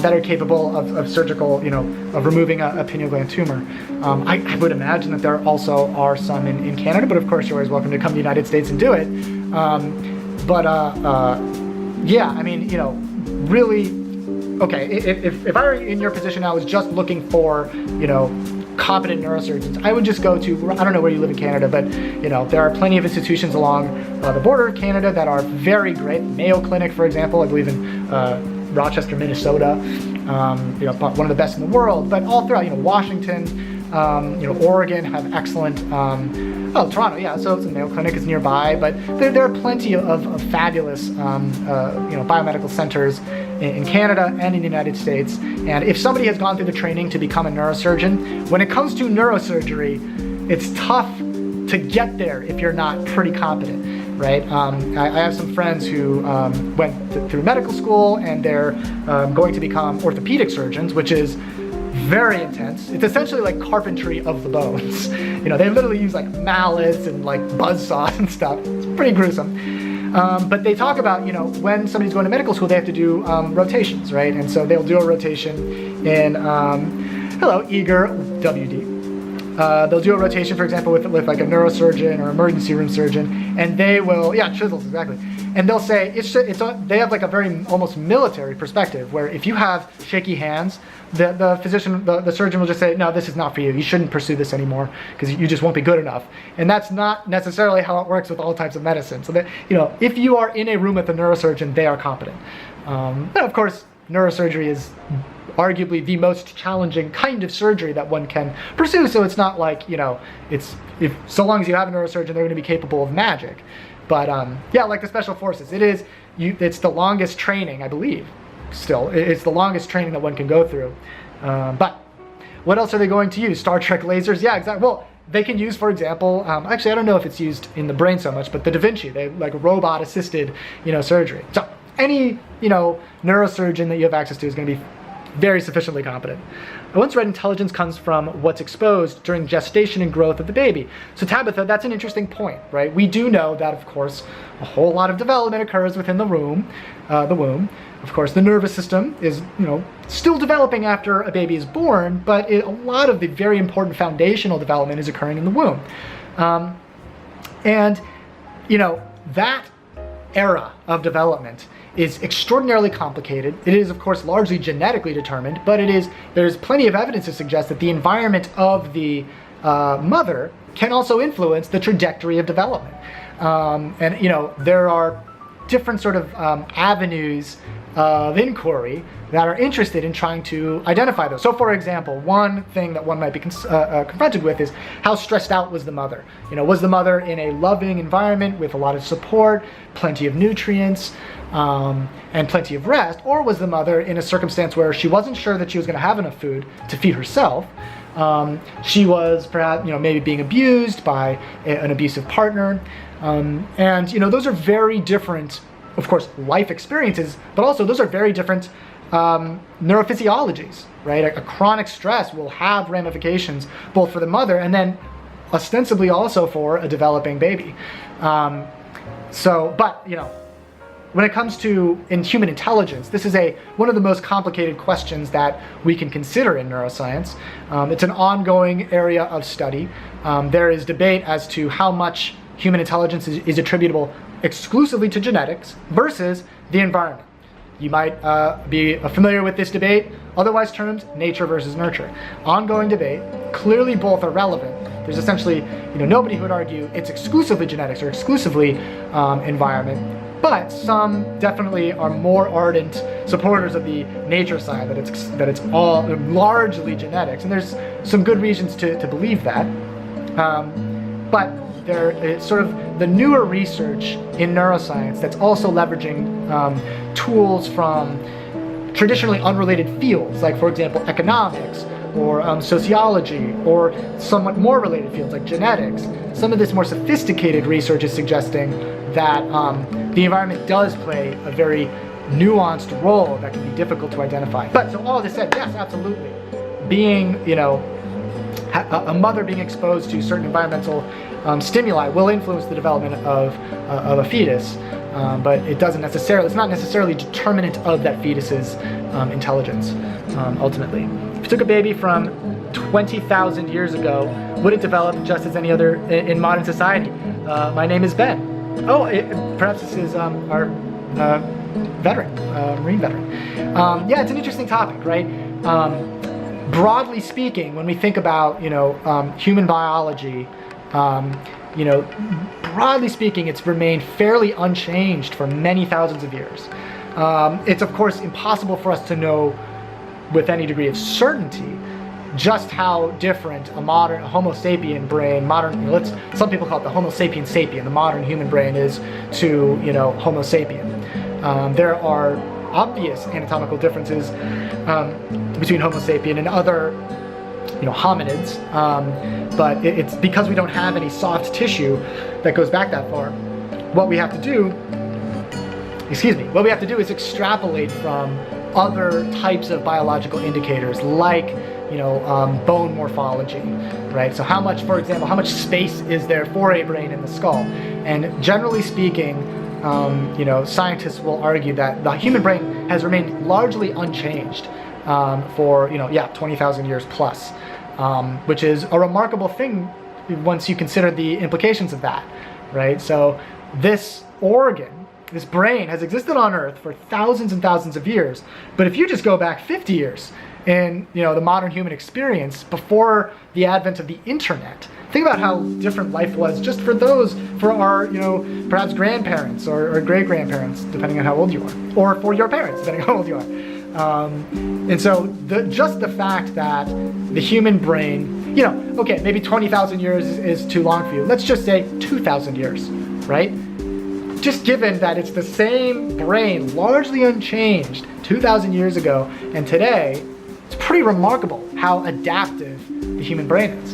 that are capable of surgical, of removing a pineal gland tumor. I would imagine that there also are some in Canada, but of course you're always welcome to come to the United States and do it. Really, okay, if I were in your position, I was just looking for, competent neurosurgeons, I would just go to, I don't know where you live in Canada, but there are plenty of institutions along the border of Canada that are very great. Mayo Clinic, for example, I believe in Rochester, Minnesota, one of the best in the world, but all throughout, Washington, Oregon have excellent, Toronto, yeah, so the Mayo Clinic is nearby, but there are plenty of fabulous, biomedical centers in Canada and in the United States. And if somebody has gone through the training to become a neurosurgeon, when it comes to neurosurgery, it's tough to get there if you're not pretty competent, right? I have some friends who went through medical school and they're going to become orthopedic surgeons, which is very intense. It's essentially like carpentry of the bones. They literally use like mallets and like buzzsaws and stuff. It's pretty gruesome. But they talk about, when somebody's going to medical school, they have to do rotations, right? And so they'll do a rotation in, Eager, WD. They'll do a rotation, for example, with like a neurosurgeon or emergency room surgeon, and they will, chisels, exactly. And they'll say, they have like a very almost military perspective, where if you have shaky hands, the physician, the surgeon will just say, no, this is not for you. You shouldn't pursue this anymore because you just won't be good enough. And that's not necessarily how it works with all types of medicine. So that, if you are in a room with a neurosurgeon, they are competent. But of course, neurosurgery is arguably the most challenging kind of surgery that one can pursue. So it's not like, so long as you have a neurosurgeon, they're going to be capable of magic. But like the special forces, it's the longest training, I believe. Still, it's the longest training that one can go through. But what else are they going to use? Star Trek lasers? Yeah, exactly. Well, they can use, for example, actually, I don't know if it's used in the brain so much, but the Da Vinci, they like robot-assisted, surgery. So any, neurosurgeon that you have access to is going to be very sufficiently competent. I once read intelligence comes from what's exposed during gestation and growth of the baby. So Tabitha, that's an interesting point, right? We do know that, of course, a whole lot of development occurs within the womb. Of course, the nervous system is, still developing after a baby is born, but a lot of the very important foundational development is occurring in the womb. That era of development is extraordinarily complicated. It is, of course, largely genetically determined, but there's plenty of evidence to suggest that the environment of the mother can also influence the trajectory of development. There are different sort of avenues of inquiry that are interested in trying to identify those. So, for example, one thing that one might be confronted with is how stressed out was the mother? Was the mother in a loving environment with a lot of support, plenty of nutrients, and plenty of rest, or was the mother in a circumstance where she wasn't sure that she was going to have enough food to feed herself, She was perhaps, maybe being abused by an abusive partner. And, those are very different, of course, life experiences, but also those are very different neurophysiologies, right? A chronic stress will have ramifications both for the mother and then ostensibly also for a developing baby. When it comes to human intelligence, this is one of the most complicated questions that we can consider in neuroscience. It's an ongoing area of study. There is debate as to how much human intelligence is attributable exclusively to genetics versus the environment. You might be familiar with this debate, otherwise termed nature versus nurture. Ongoing debate. Clearly both are relevant. There's essentially nobody who would argue it's exclusively genetics or exclusively environment, but some definitely are more ardent supporters of the nature side, that it's all largely genetics, and there's some good reasons to believe that. But there is sort of the newer research in neuroscience that's also leveraging tools from traditionally unrelated fields, like for example economics or sociology, or somewhat more related fields like genetics. Some of this more sophisticated research is suggesting that the environment does play a very nuanced role that can be difficult to identify. But so all this said, yes, absolutely. Being, a mother being exposed to certain environmental stimuli will influence the development of a fetus, but it's not necessarily determinant of that fetus's intelligence, ultimately. If you took a baby from 20,000 years ago, would it develop just as any other in modern society? My name is Ben. Perhaps this is our veteran, Marine veteran. Yeah, it's an interesting topic, right? Broadly speaking, when we think about human biology, broadly speaking, it's remained fairly unchanged for many thousands of years. It's of course impossible for us to know with any degree of certainty just how different a modern Homo sapien brain, some people call it the Homo sapien sapien, the modern human brain is to Homo sapien. There are obvious anatomical differences between Homo sapien and other hominids, but it's because we don't have any soft tissue that goes back that far. What we have to do is extrapolate from other types of biological indicators like bone morphology, right? So how much space is there for a brain in the skull? And generally speaking, scientists will argue that the human brain has remained largely unchanged for 20,000 years plus, which is a remarkable thing once you consider the implications of that, right? So this brain has existed on Earth for thousands and thousands of years, but if you just go back 50 years in the modern human experience before the advent of the internet, think about how different life was just for our perhaps grandparents or great-grandparents, depending on how old you are, or for your parents, depending on how old you are. And so just the fact that the human brain, maybe 20,000 years is too long for you. Let's just say 2,000 years, right? Just given that it's the same brain, largely unchanged 2,000 years ago, and today, it's pretty remarkable how adaptive the human brain is.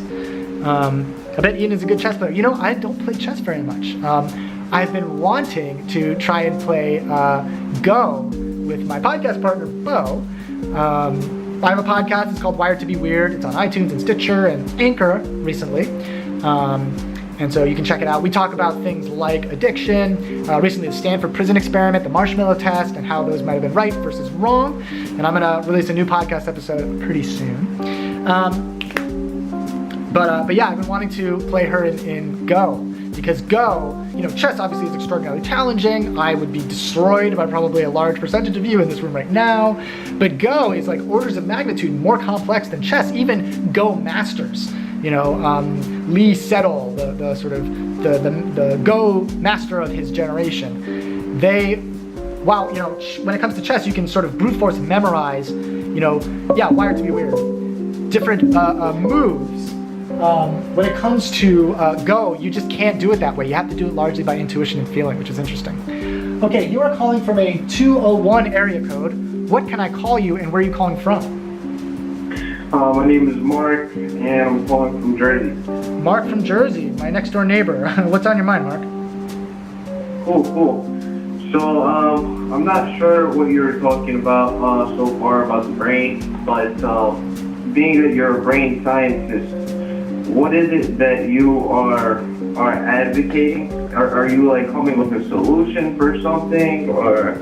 I bet Ian is a good chess player. I don't play chess very much. I've been wanting to try and play Go with my podcast partner, Bo. I have a podcast, it's called Wired to Be Weird. It's on iTunes and Stitcher and Anchor recently. And so you can check it out. We talk about things like addiction, recently the Stanford prison experiment, the marshmallow test, and how those might have been right versus wrong. And I'm gonna release a new podcast episode pretty soon. But yeah, I've been wanting to play her in Go, because Go, chess obviously is extraordinarily challenging. I would be destroyed by probably a large percentage of you in this room right now. But Go is like orders of magnitude more complex than chess. Even Go masters, Lee Sedol, the Go master of his generation, when it comes to chess, you can sort of brute force memorize, Wired to Be Weird, different moves. When it comes to Go, you just can't do it that way. You have to do it largely by intuition and feeling, which is interesting. Okay, you are calling from a 201 area code. What can I call you and where are you calling from? My name is Mark, and I'm calling from Jersey. Mark from Jersey, my next door neighbor. What's on your mind, Mark? Cool. So, I'm not sure what you were talking about so far about the brain, but being that you're a brain scientist, what is it that you are advocating? Are you like coming with a solution for something, or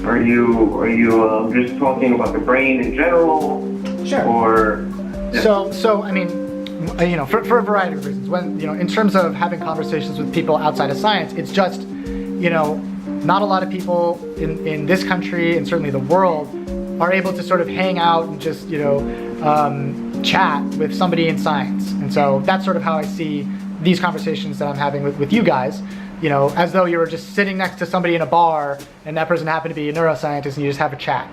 are you just talking about the brain in general? Sure. Or yeah. So I mean, for a variety of reasons. When in terms of having conversations with people outside of science, it's just not a lot of people in this country and certainly the world are able to sort of hang out and just chat with somebody in science. And so that's sort of how I see these conversations that I'm having with you guys. As though you were just sitting next to somebody in a bar and that person happened to be a neuroscientist and you just have a chat.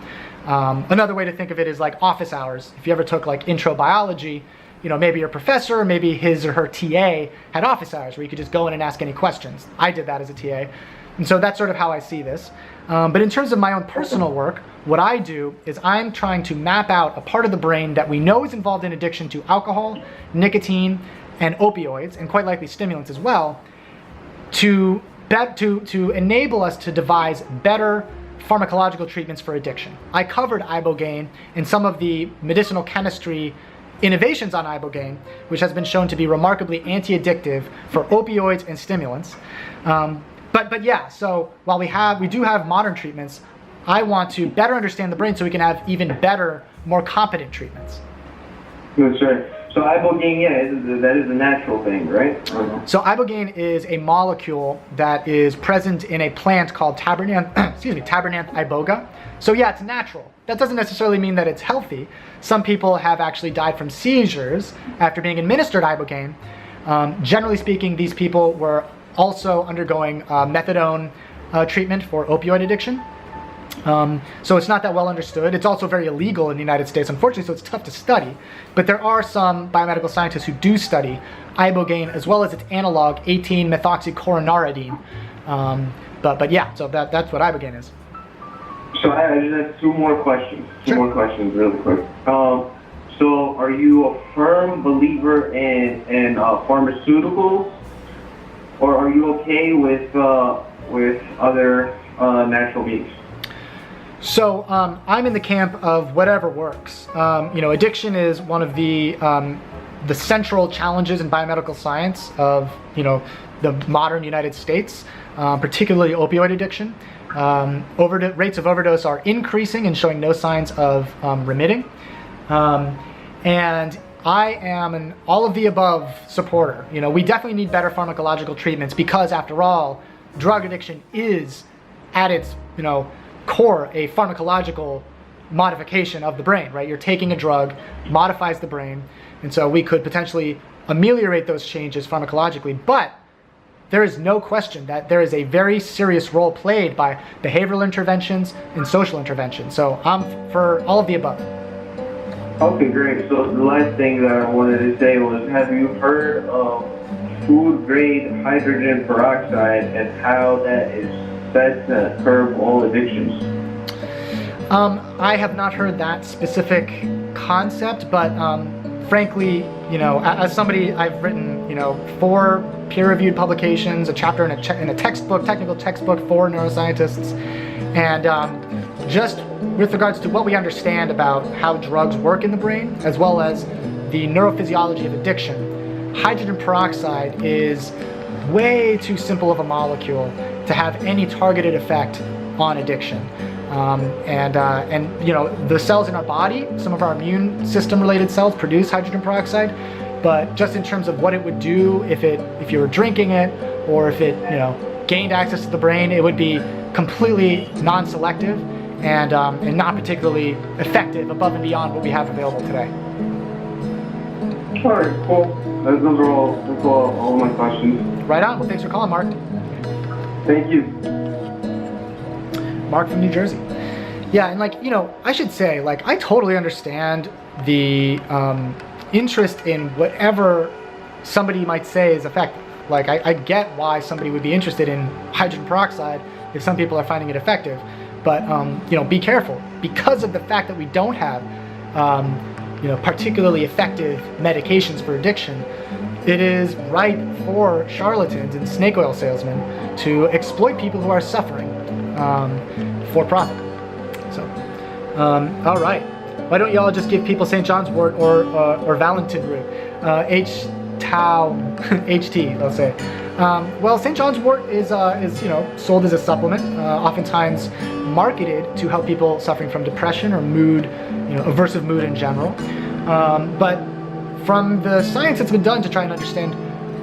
Another way to think of it is like office hours. If you ever took like intro biology, maybe your professor, maybe his or her TA had office hours where you could just go in and ask any questions. I did that as a TA. And so that's sort of how I see this. But in terms of my own personal work, what I do is I'm trying to map out a part of the brain that we know is involved in addiction to alcohol, nicotine, and opioids, and quite likely stimulants as well, to enable us to devise better pharmacological treatments for addiction. I covered ibogaine and some of the medicinal chemistry innovations on ibogaine, which has been shown to be remarkably anti-addictive for opioids and stimulants. But yeah, so while we do have modern treatments, I want to better understand the brain so we can have even better, more competent treatments. That's right. So ibogaine, that is a natural thing, right? So ibogaine is a molecule that is present in a plant called Tabernath iboga. So yeah, it's natural. That doesn't necessarily mean that it's healthy. Some people have actually died from seizures after being administered ibogaine. Generally speaking, these people were also undergoing methadone treatment for opioid addiction. So it's not that well understood. It's also very illegal in the United States, unfortunately, so it's tough to study. But there are some biomedical scientists who do study ibogaine as well as its analog, 18-methoxychloronaridine. But yeah, so that's what ibogaine is. So I just have two more questions. Sure. Two more questions really quick. So are you a firm believer in pharmaceuticals, or are you okay with other natural means? So I'm in the camp of whatever works. Addiction is one of the central challenges in biomedical science of the modern United States, particularly opioid addiction. Rates of overdose are increasing and showing no signs of remitting. And I am an all of the above supporter. We definitely need better pharmacological treatments because, after all, drug addiction is at its core a pharmacological modification of the brain, right? You're taking a drug, modifies the brain, and so we could potentially ameliorate those changes pharmacologically. But there is no question that there is a very serious role played by behavioral interventions and social interventions. So I'm for all of the above. Okay, great. So the last thing that I wanted to say was, have you heard of food-grade hydrogen peroxide and how that is said to curb all addictions? I have not heard that specific concept, but frankly, as somebody, I've written, 4 peer-reviewed publications, a chapter in a textbook, technical textbook for neuroscientists, and just with regards to what we understand about how drugs work in the brain, as well as the neurophysiology of addiction, hydrogen peroxide is way too simple of a molecule to have any targeted effect on addiction. And the cells in our body, some of our immune system related cells produce hydrogen peroxide, but just in terms of what it would do if you were drinking it, or if it gained access to the brain, it would be completely non-selective and not particularly effective above and beyond what we have available today. All right, cool. Those are all my questions. Right on. Well, thanks for calling, Mark. Thank you. Mark from New Jersey. Yeah, and I should say, I totally understand the interest in whatever somebody might say is effective. I get why somebody would be interested in hydrogen peroxide if some people are finding it effective. But, be careful. Because of the fact that we don't have particularly effective medications for addiction, it is ripe for charlatans and snake oil salesmen to exploit people who are suffering for profit. So, all right. Why don't y'all just give people St. John's wort or Valentin root? H-tau, HT, let's say. Well, St. John's wort is sold as a supplement, oftentimes marketed to help people suffering from depression or mood, aversive mood in general. But from the science that's been done to try and understand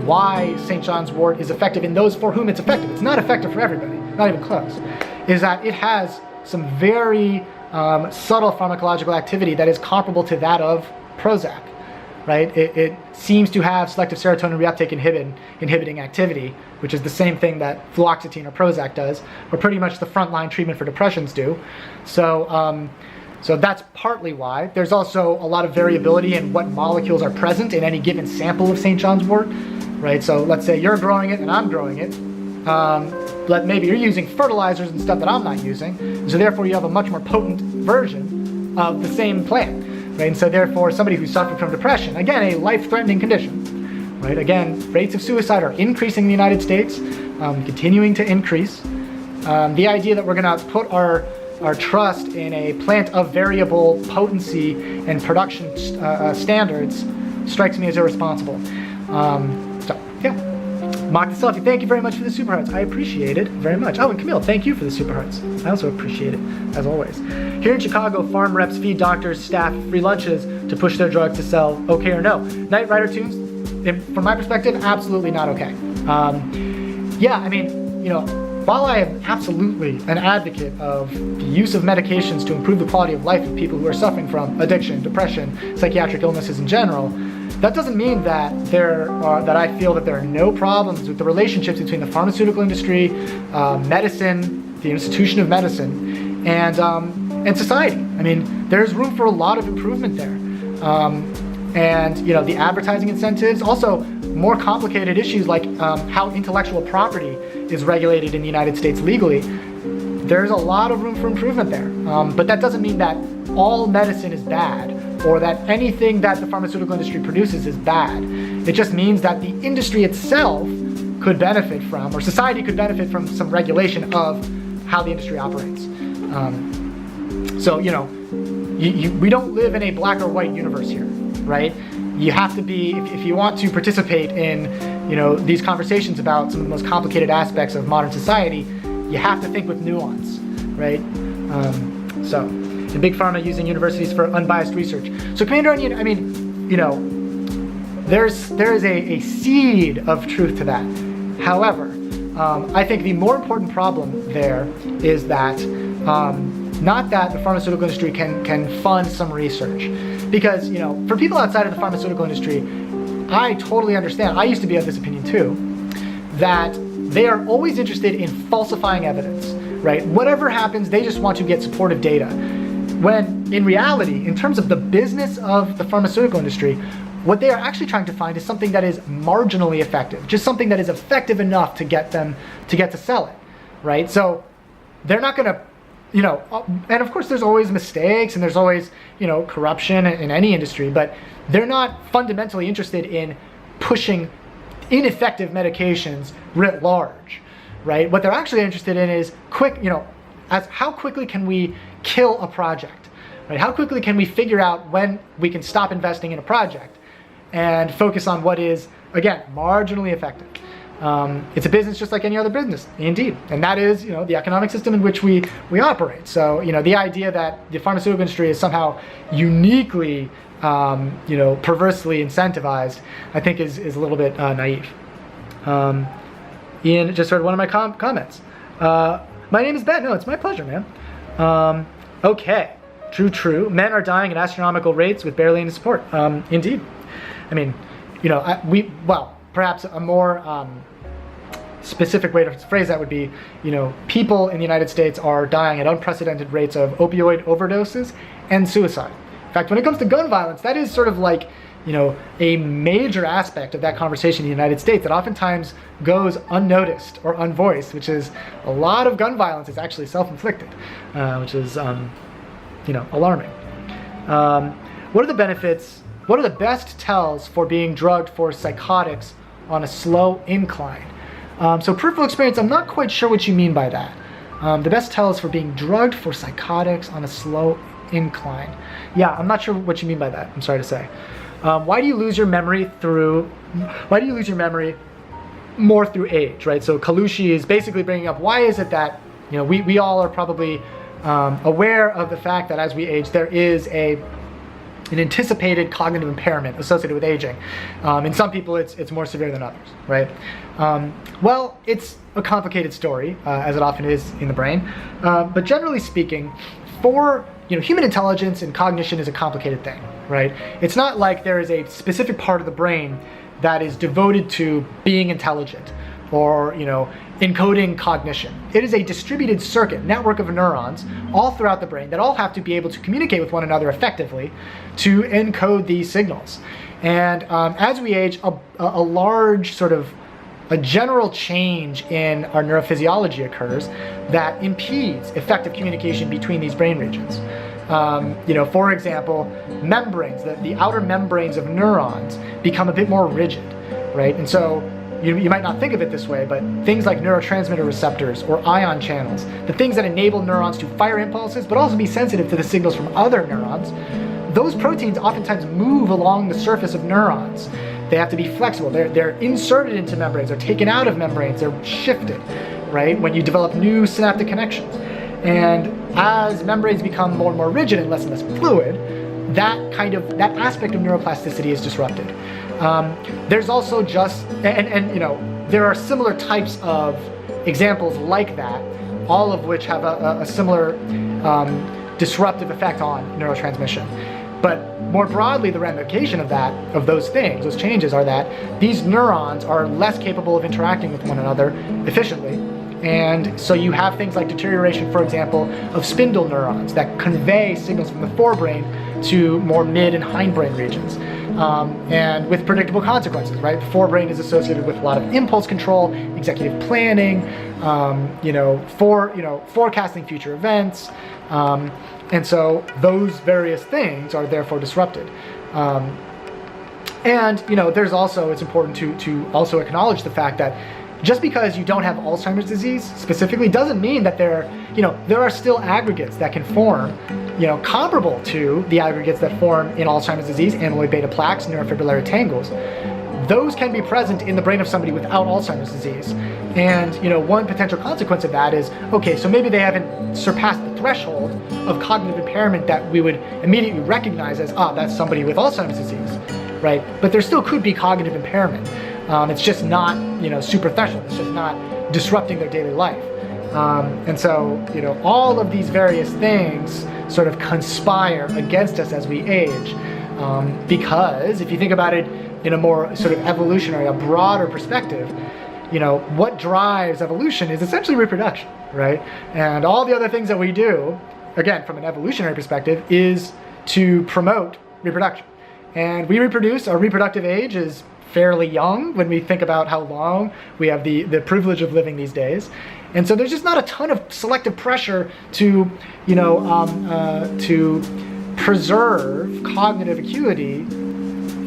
why St. John's wort is effective in those for whom it's effective, it's not effective for everybody, not even close, is that it has some very subtle pharmacological activity that is comparable to that of Prozac, right? It seems to have selective serotonin reuptake inhibiting activity, which is the same thing that fluoxetine or Prozac does, or pretty much the frontline treatment for depressions do. So that's partly why. There's also a lot of variability in what molecules are present in any given sample of St. John's wort, right? So let's say you're growing it and I'm growing it. Maybe you're using fertilizers and stuff that I'm not using, so therefore you have a much more potent version of the same plant, right? And so therefore somebody who's suffering from depression, again, a life-threatening condition, right? Again, rates of suicide are increasing in the United States, continuing to increase. The idea that we're gonna put our trust in a plant of variable potency and production standards strikes me as irresponsible. Mock the Selfie, thank you very much for the super hearts. I appreciate it very much. Oh, and Camille, thank you for the super hearts. I also appreciate it, as always. Here in Chicago, farm reps feed doctors, staff free lunches to push their drugs to sell, okay or no. Night Rider tunes, from my perspective, absolutely not okay. While I am absolutely an advocate of the use of medications to improve the quality of life of people who are suffering from addiction, depression, psychiatric illnesses in general, that doesn't mean that that I feel that there are no problems with the relationships between the pharmaceutical industry, medicine, the institution of medicine, and society. I mean, there's room for a lot of improvement there. The advertising incentives, also more complicated issues like how intellectual property is regulated in the United States legally. There's a lot of room for improvement there. But that doesn't mean that all medicine is bad or that anything that the pharmaceutical industry produces is bad. It just means that the industry itself could benefit from, or society could benefit from, some regulation of how the industry operates. We don't live in a black or white universe here, right? You have to be, if you want to participate in, these conversations about some of the most complicated aspects of modern society, you have to think with nuance, right? And Big Pharma using universities for unbiased research. So Commander Onion, there is a seed of truth to that. However, I think the more important problem there is that not that the pharmaceutical industry can fund some research. Because, for people outside of the pharmaceutical industry, I totally understand, I used to be of this opinion too, that they are always interested in falsifying evidence, right? Whatever happens, they just want to get supportive data. When in reality, in terms of the business of the pharmaceutical industry, what they are actually trying to find is something that is marginally effective, just something that is effective enough to get them to sell it, right? So they're not going to, and of course there's always mistakes and there's always, corruption in any industry, but they're not fundamentally interested in pushing ineffective medications writ large, right? What they're actually interested in is how quickly can we kill a project, right? How quickly can we figure out when we can stop investing in a project and focus on what is, again, marginally effective. It's a business just like any other business, indeed. And that is, the economic system in which we operate. So, the idea that the pharmaceutical industry is somehow uniquely, perversely incentivized, I think is a little bit naive. Ian just heard one of my comments. My name is Ben. No, it's my pleasure, man. Okay. True. Men are dying at astronomical rates with barely any support. Indeed. I mean, perhaps a more specific way to phrase that would be, people in the United States are dying at unprecedented rates of opioid overdoses and suicide. In fact, when it comes to gun violence, that is sort of like, a major aspect of that conversation in the United States that oftentimes goes unnoticed or unvoiced, which is a lot of gun violence is actually self-inflicted, which is, alarming. What are the benefits? What are the best tells for being drugged for psychotics on a slow incline? So peripheral experience, I'm not quite sure what you mean by that. The best tells for being drugged for psychotics on a slow incline. Yeah, I'm not sure what you mean by that. I'm sorry to say. Why do you lose your memory more through age, right? So Kalushi is basically bringing up, why is it that, we all are probably aware of the fact that as we age, there is an anticipated cognitive impairment associated with aging. In some people, it's more severe than others, right? Well, it's a complicated story, as it often is in the brain. But generally speaking, for human intelligence and cognition is a complicated thing, right? It's not like there is a specific part of the brain that is devoted to being intelligent or encoding cognition. It is a distributed circuit network of neurons all throughout the brain that all have to be able to communicate with one another effectively to encode these signals. And as we age, a large sort of a general change in our neurophysiology occurs that impedes effective communication between these brain regions. For example, membranes, the outer membranes of neurons become a bit more rigid, right? And so you might not think of it this way, but things like neurotransmitter receptors or ion channels, the things that enable neurons to fire impulses, but also be sensitive to the signals from other neurons, those proteins oftentimes move along the surface of neurons. They have to be flexible. They're inserted into membranes, they're taken out of membranes, they're shifted, right? When you develop new synaptic connections. And as membranes become more and more rigid and less fluid, that aspect of neuroplasticity is disrupted. There's also there are similar types of examples like that, all of which have a similar disruptive effect on neurotransmission. But more broadly, the ramification of those changes are that these neurons are less capable of interacting with one another efficiently. And so you have things like deterioration, for example, of spindle neurons that convey signals from the forebrain to more mid and hindbrain regions. And with predictable consequences, right? The forebrain is associated with a lot of impulse control, executive planning, forecasting future events. And so those various things are therefore disrupted. There's also, it's important to also acknowledge the fact that just because you don't have Alzheimer's disease specifically doesn't mean that there are still aggregates that can form, comparable to the aggregates that form in Alzheimer's disease, amyloid beta plaques, neurofibrillary tangles. Those can be present in the brain of somebody without Alzheimer's disease. And, one potential consequence of that is, okay, so maybe they haven't surpassed the threshold of cognitive impairment that we would immediately recognize as, that's somebody with Alzheimer's disease, right? But there still could be cognitive impairment. It's just not, super threshold. It's just not disrupting their daily life. And so, all of these various things sort of conspire against us as we age. Because if you think about it in a more sort of evolutionary, a broader perspective, what drives evolution is essentially reproduction, right? And all the other things that we do, again, from an evolutionary perspective, is to promote reproduction. And we reproduce, our reproductive age is fairly young when we think about how long we have the privilege of living these days. And so there's just not a ton of selective pressure to preserve cognitive acuity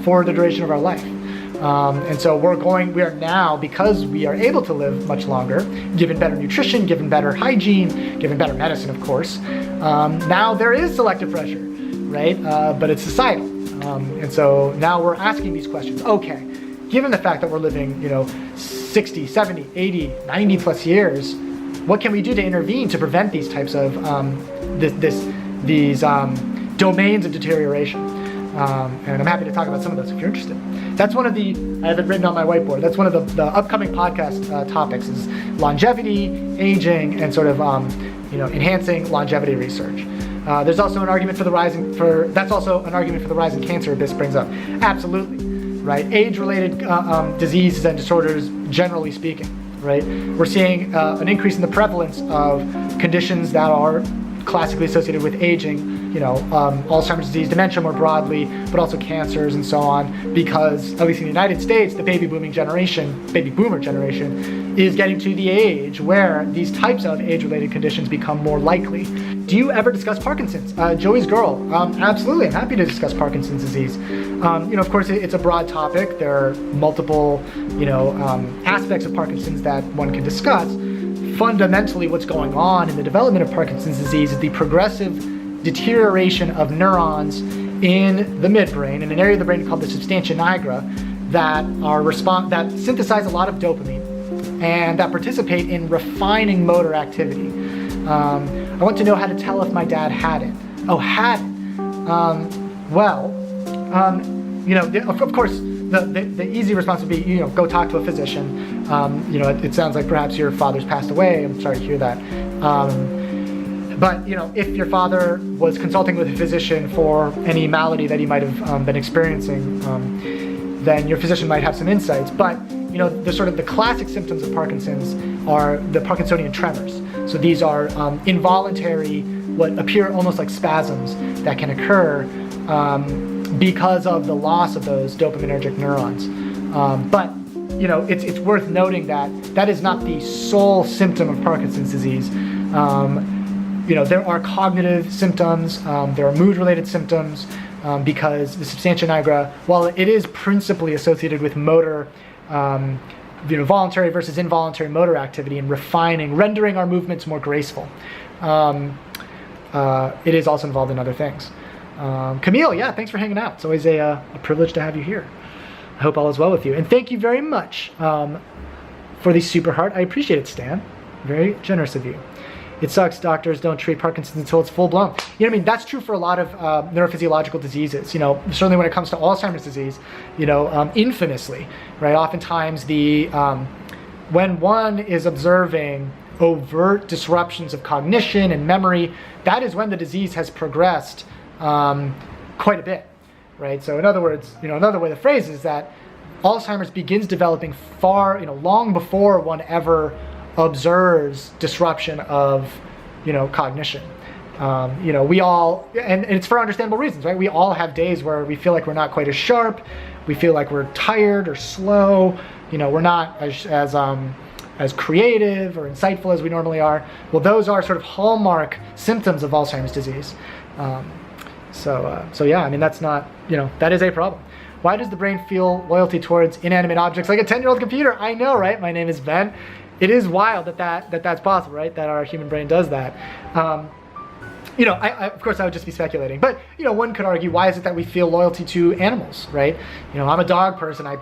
for the duration of our life. And so we are now, because we are able to live much longer, given better nutrition, given better hygiene, given better medicine, of course, now there is selective pressure, right? But it's societal. And so now we're asking these questions. Okay, given the fact that we're living, 60, 70, 80, 90 plus years, what can we do to intervene to prevent these types of these domains of deterioration? And I'm happy to talk about some of those if you're interested. That's one of I have it written on my whiteboard. That's one of the upcoming podcast topics is longevity, aging, and sort of enhancing longevity research. There's also an argument for the rise in cancer this brings up. Absolutely, right? Age-related diseases and disorders, generally speaking, right? We're seeing an increase in the prevalence of conditions that are classically associated with aging, Alzheimer's disease, dementia more broadly, but also cancers and so on, because at least in the United States, the baby boomer generation is getting to the age where these types of age-related conditions become more likely. Do you ever discuss Parkinson's? Joey's girl, absolutely, I'm happy to discuss Parkinson's disease. Of course, it's a broad topic. There are multiple, aspects of Parkinson's that one can discuss. Fundamentally, what's going on in the development of Parkinson's disease is the progressive deterioration of neurons in the midbrain, in an area of the brain called the substantia nigra, that that synthesize a lot of dopamine and that participate in refining motor activity. I want to know how to tell if my dad had it. Oh, had it. Of course, the easy response would be, go talk to a physician. It sounds like perhaps your father's passed away. I'm sorry to hear that. But if your father was consulting with a physician for any malady that he might have been experiencing, then your physician might have some insights. But the classic symptoms of Parkinson's are the Parkinsonian tremors. So these are involuntary, what appear almost like spasms that can occur because of the loss of those dopaminergic neurons. But it's worth noting that is not the sole symptom of Parkinson's disease. There are cognitive symptoms, there are mood-related symptoms, because the substantia nigra, while it is principally associated with motor, voluntary versus involuntary motor activity and refining, rendering our movements more graceful, it is also involved in other things. Camille, yeah, thanks for hanging out. It's always a privilege to have you here. I hope all is well with you. And thank you very much for the super heart. I appreciate it, Stan. Very generous of you. It sucks doctors don't treat Parkinson's until it's full blown. That's true for a lot of neurophysiological diseases. Certainly when it comes to Alzheimer's disease, infamously, right? Oftentimes when one is observing overt disruptions of cognition and memory, that is when the disease has progressed quite a bit, right? So in other words, another way to phrase is that Alzheimer's begins developing long before one ever observes disruption of, cognition. We all, and it's for understandable reasons, right? We all have days where we feel like we're not quite as sharp, we feel like we're tired or slow, we're not as creative or insightful as we normally are. Well, those are sort of hallmark symptoms of Alzheimer's disease. So yeah, that's not, that is a problem. Why does the brain feel loyalty towards inanimate objects like a 10-year-old computer? I know, right? My name is Ben. It is wild that's possible, right? That our human brain does that. Of course I would just be speculating, but one could argue, why is it that we feel loyalty to animals, right? I'm a dog person. I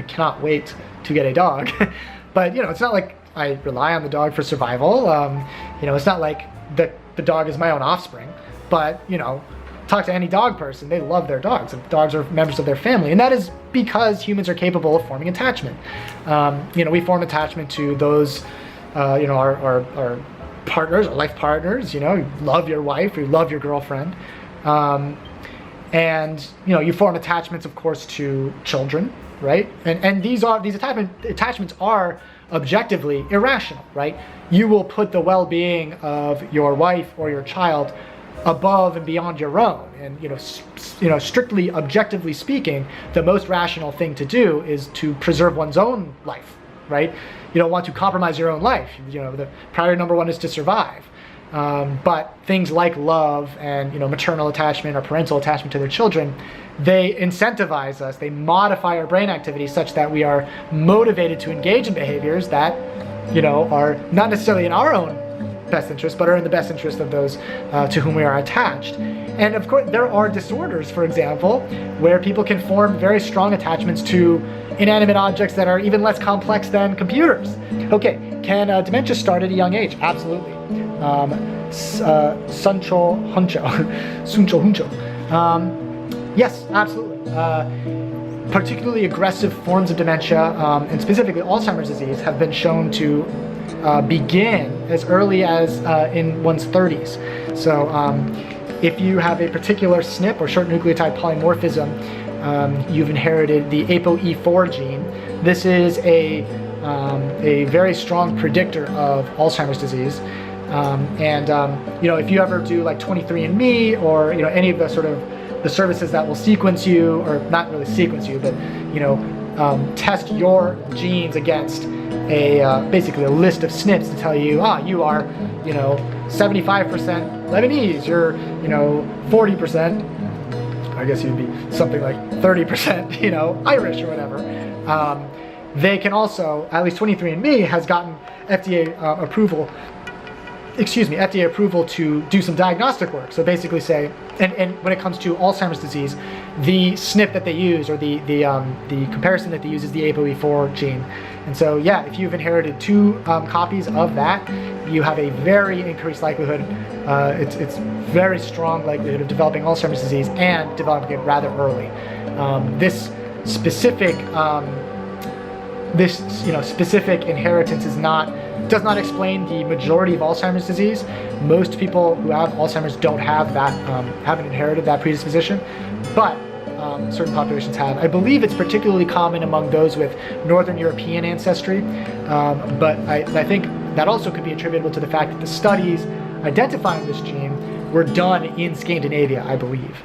cannot wait to get a dog, but it's not like I rely on the dog for survival. It's not like the dog is my own offspring, but talk to any dog person, they love their dogs. Dogs are members of their family, and that is because humans are capable of forming attachment. We form attachment to those, our partners, our life partners. You love your wife, you love your girlfriend, and you form attachments, of course, to children, right? And these attachments are objectively irrational, right? You will put the well-being of your wife or your child above and beyond your own, and strictly objectively speaking, the most rational thing to do is to preserve one's own life, right? You don't want to compromise your own life. The priority number one is to survive. But things like love and maternal attachment or parental attachment to their children, they incentivize us, they modify our brain activity such that we are motivated to engage in behaviors that are not necessarily in our own best interest, but are in the best interest of those to whom we are attached. And of course, there are disorders, for example, where people can form very strong attachments to inanimate objects that are even less complex than computers. Okay, can dementia start at a young age? Absolutely. Suncho Huncho. Yes, absolutely. Particularly aggressive forms of dementia, and specifically Alzheimer's disease, have been shown to begin as early as in one's 30s. So if you have a particular SNP or short nucleotide polymorphism, you've inherited the ApoE4 gene. This is a very strong predictor of Alzheimer's disease. If you ever do like 23andMe or any of the sort of the services that will sequence you, or not really sequence you, but test your genes against basically a list of SNPs to tell you, you are 75% Lebanese, you're 40%. I guess you'd be something like 30%, Irish or whatever. They can also, at least 23andMe has gotten FDA approval to do some diagnostic work. So basically say, and when it comes to Alzheimer's disease, the SNP that they use, or the comparison that they use, is the ApoE4 gene. And so yeah, if you've inherited 2 copies of that, you have a very increased likelihood, it's very strong likelihood of developing Alzheimer's disease and developing it rather early. This specific inheritance does not explain the majority of Alzheimer's disease. Most people who have Alzheimer's don't have that, haven't inherited that predisposition, but certain populations have. I believe it's particularly common among those with Northern European ancestry, but I think that also could be attributable to the fact that the studies identifying this gene were done in Scandinavia, I believe.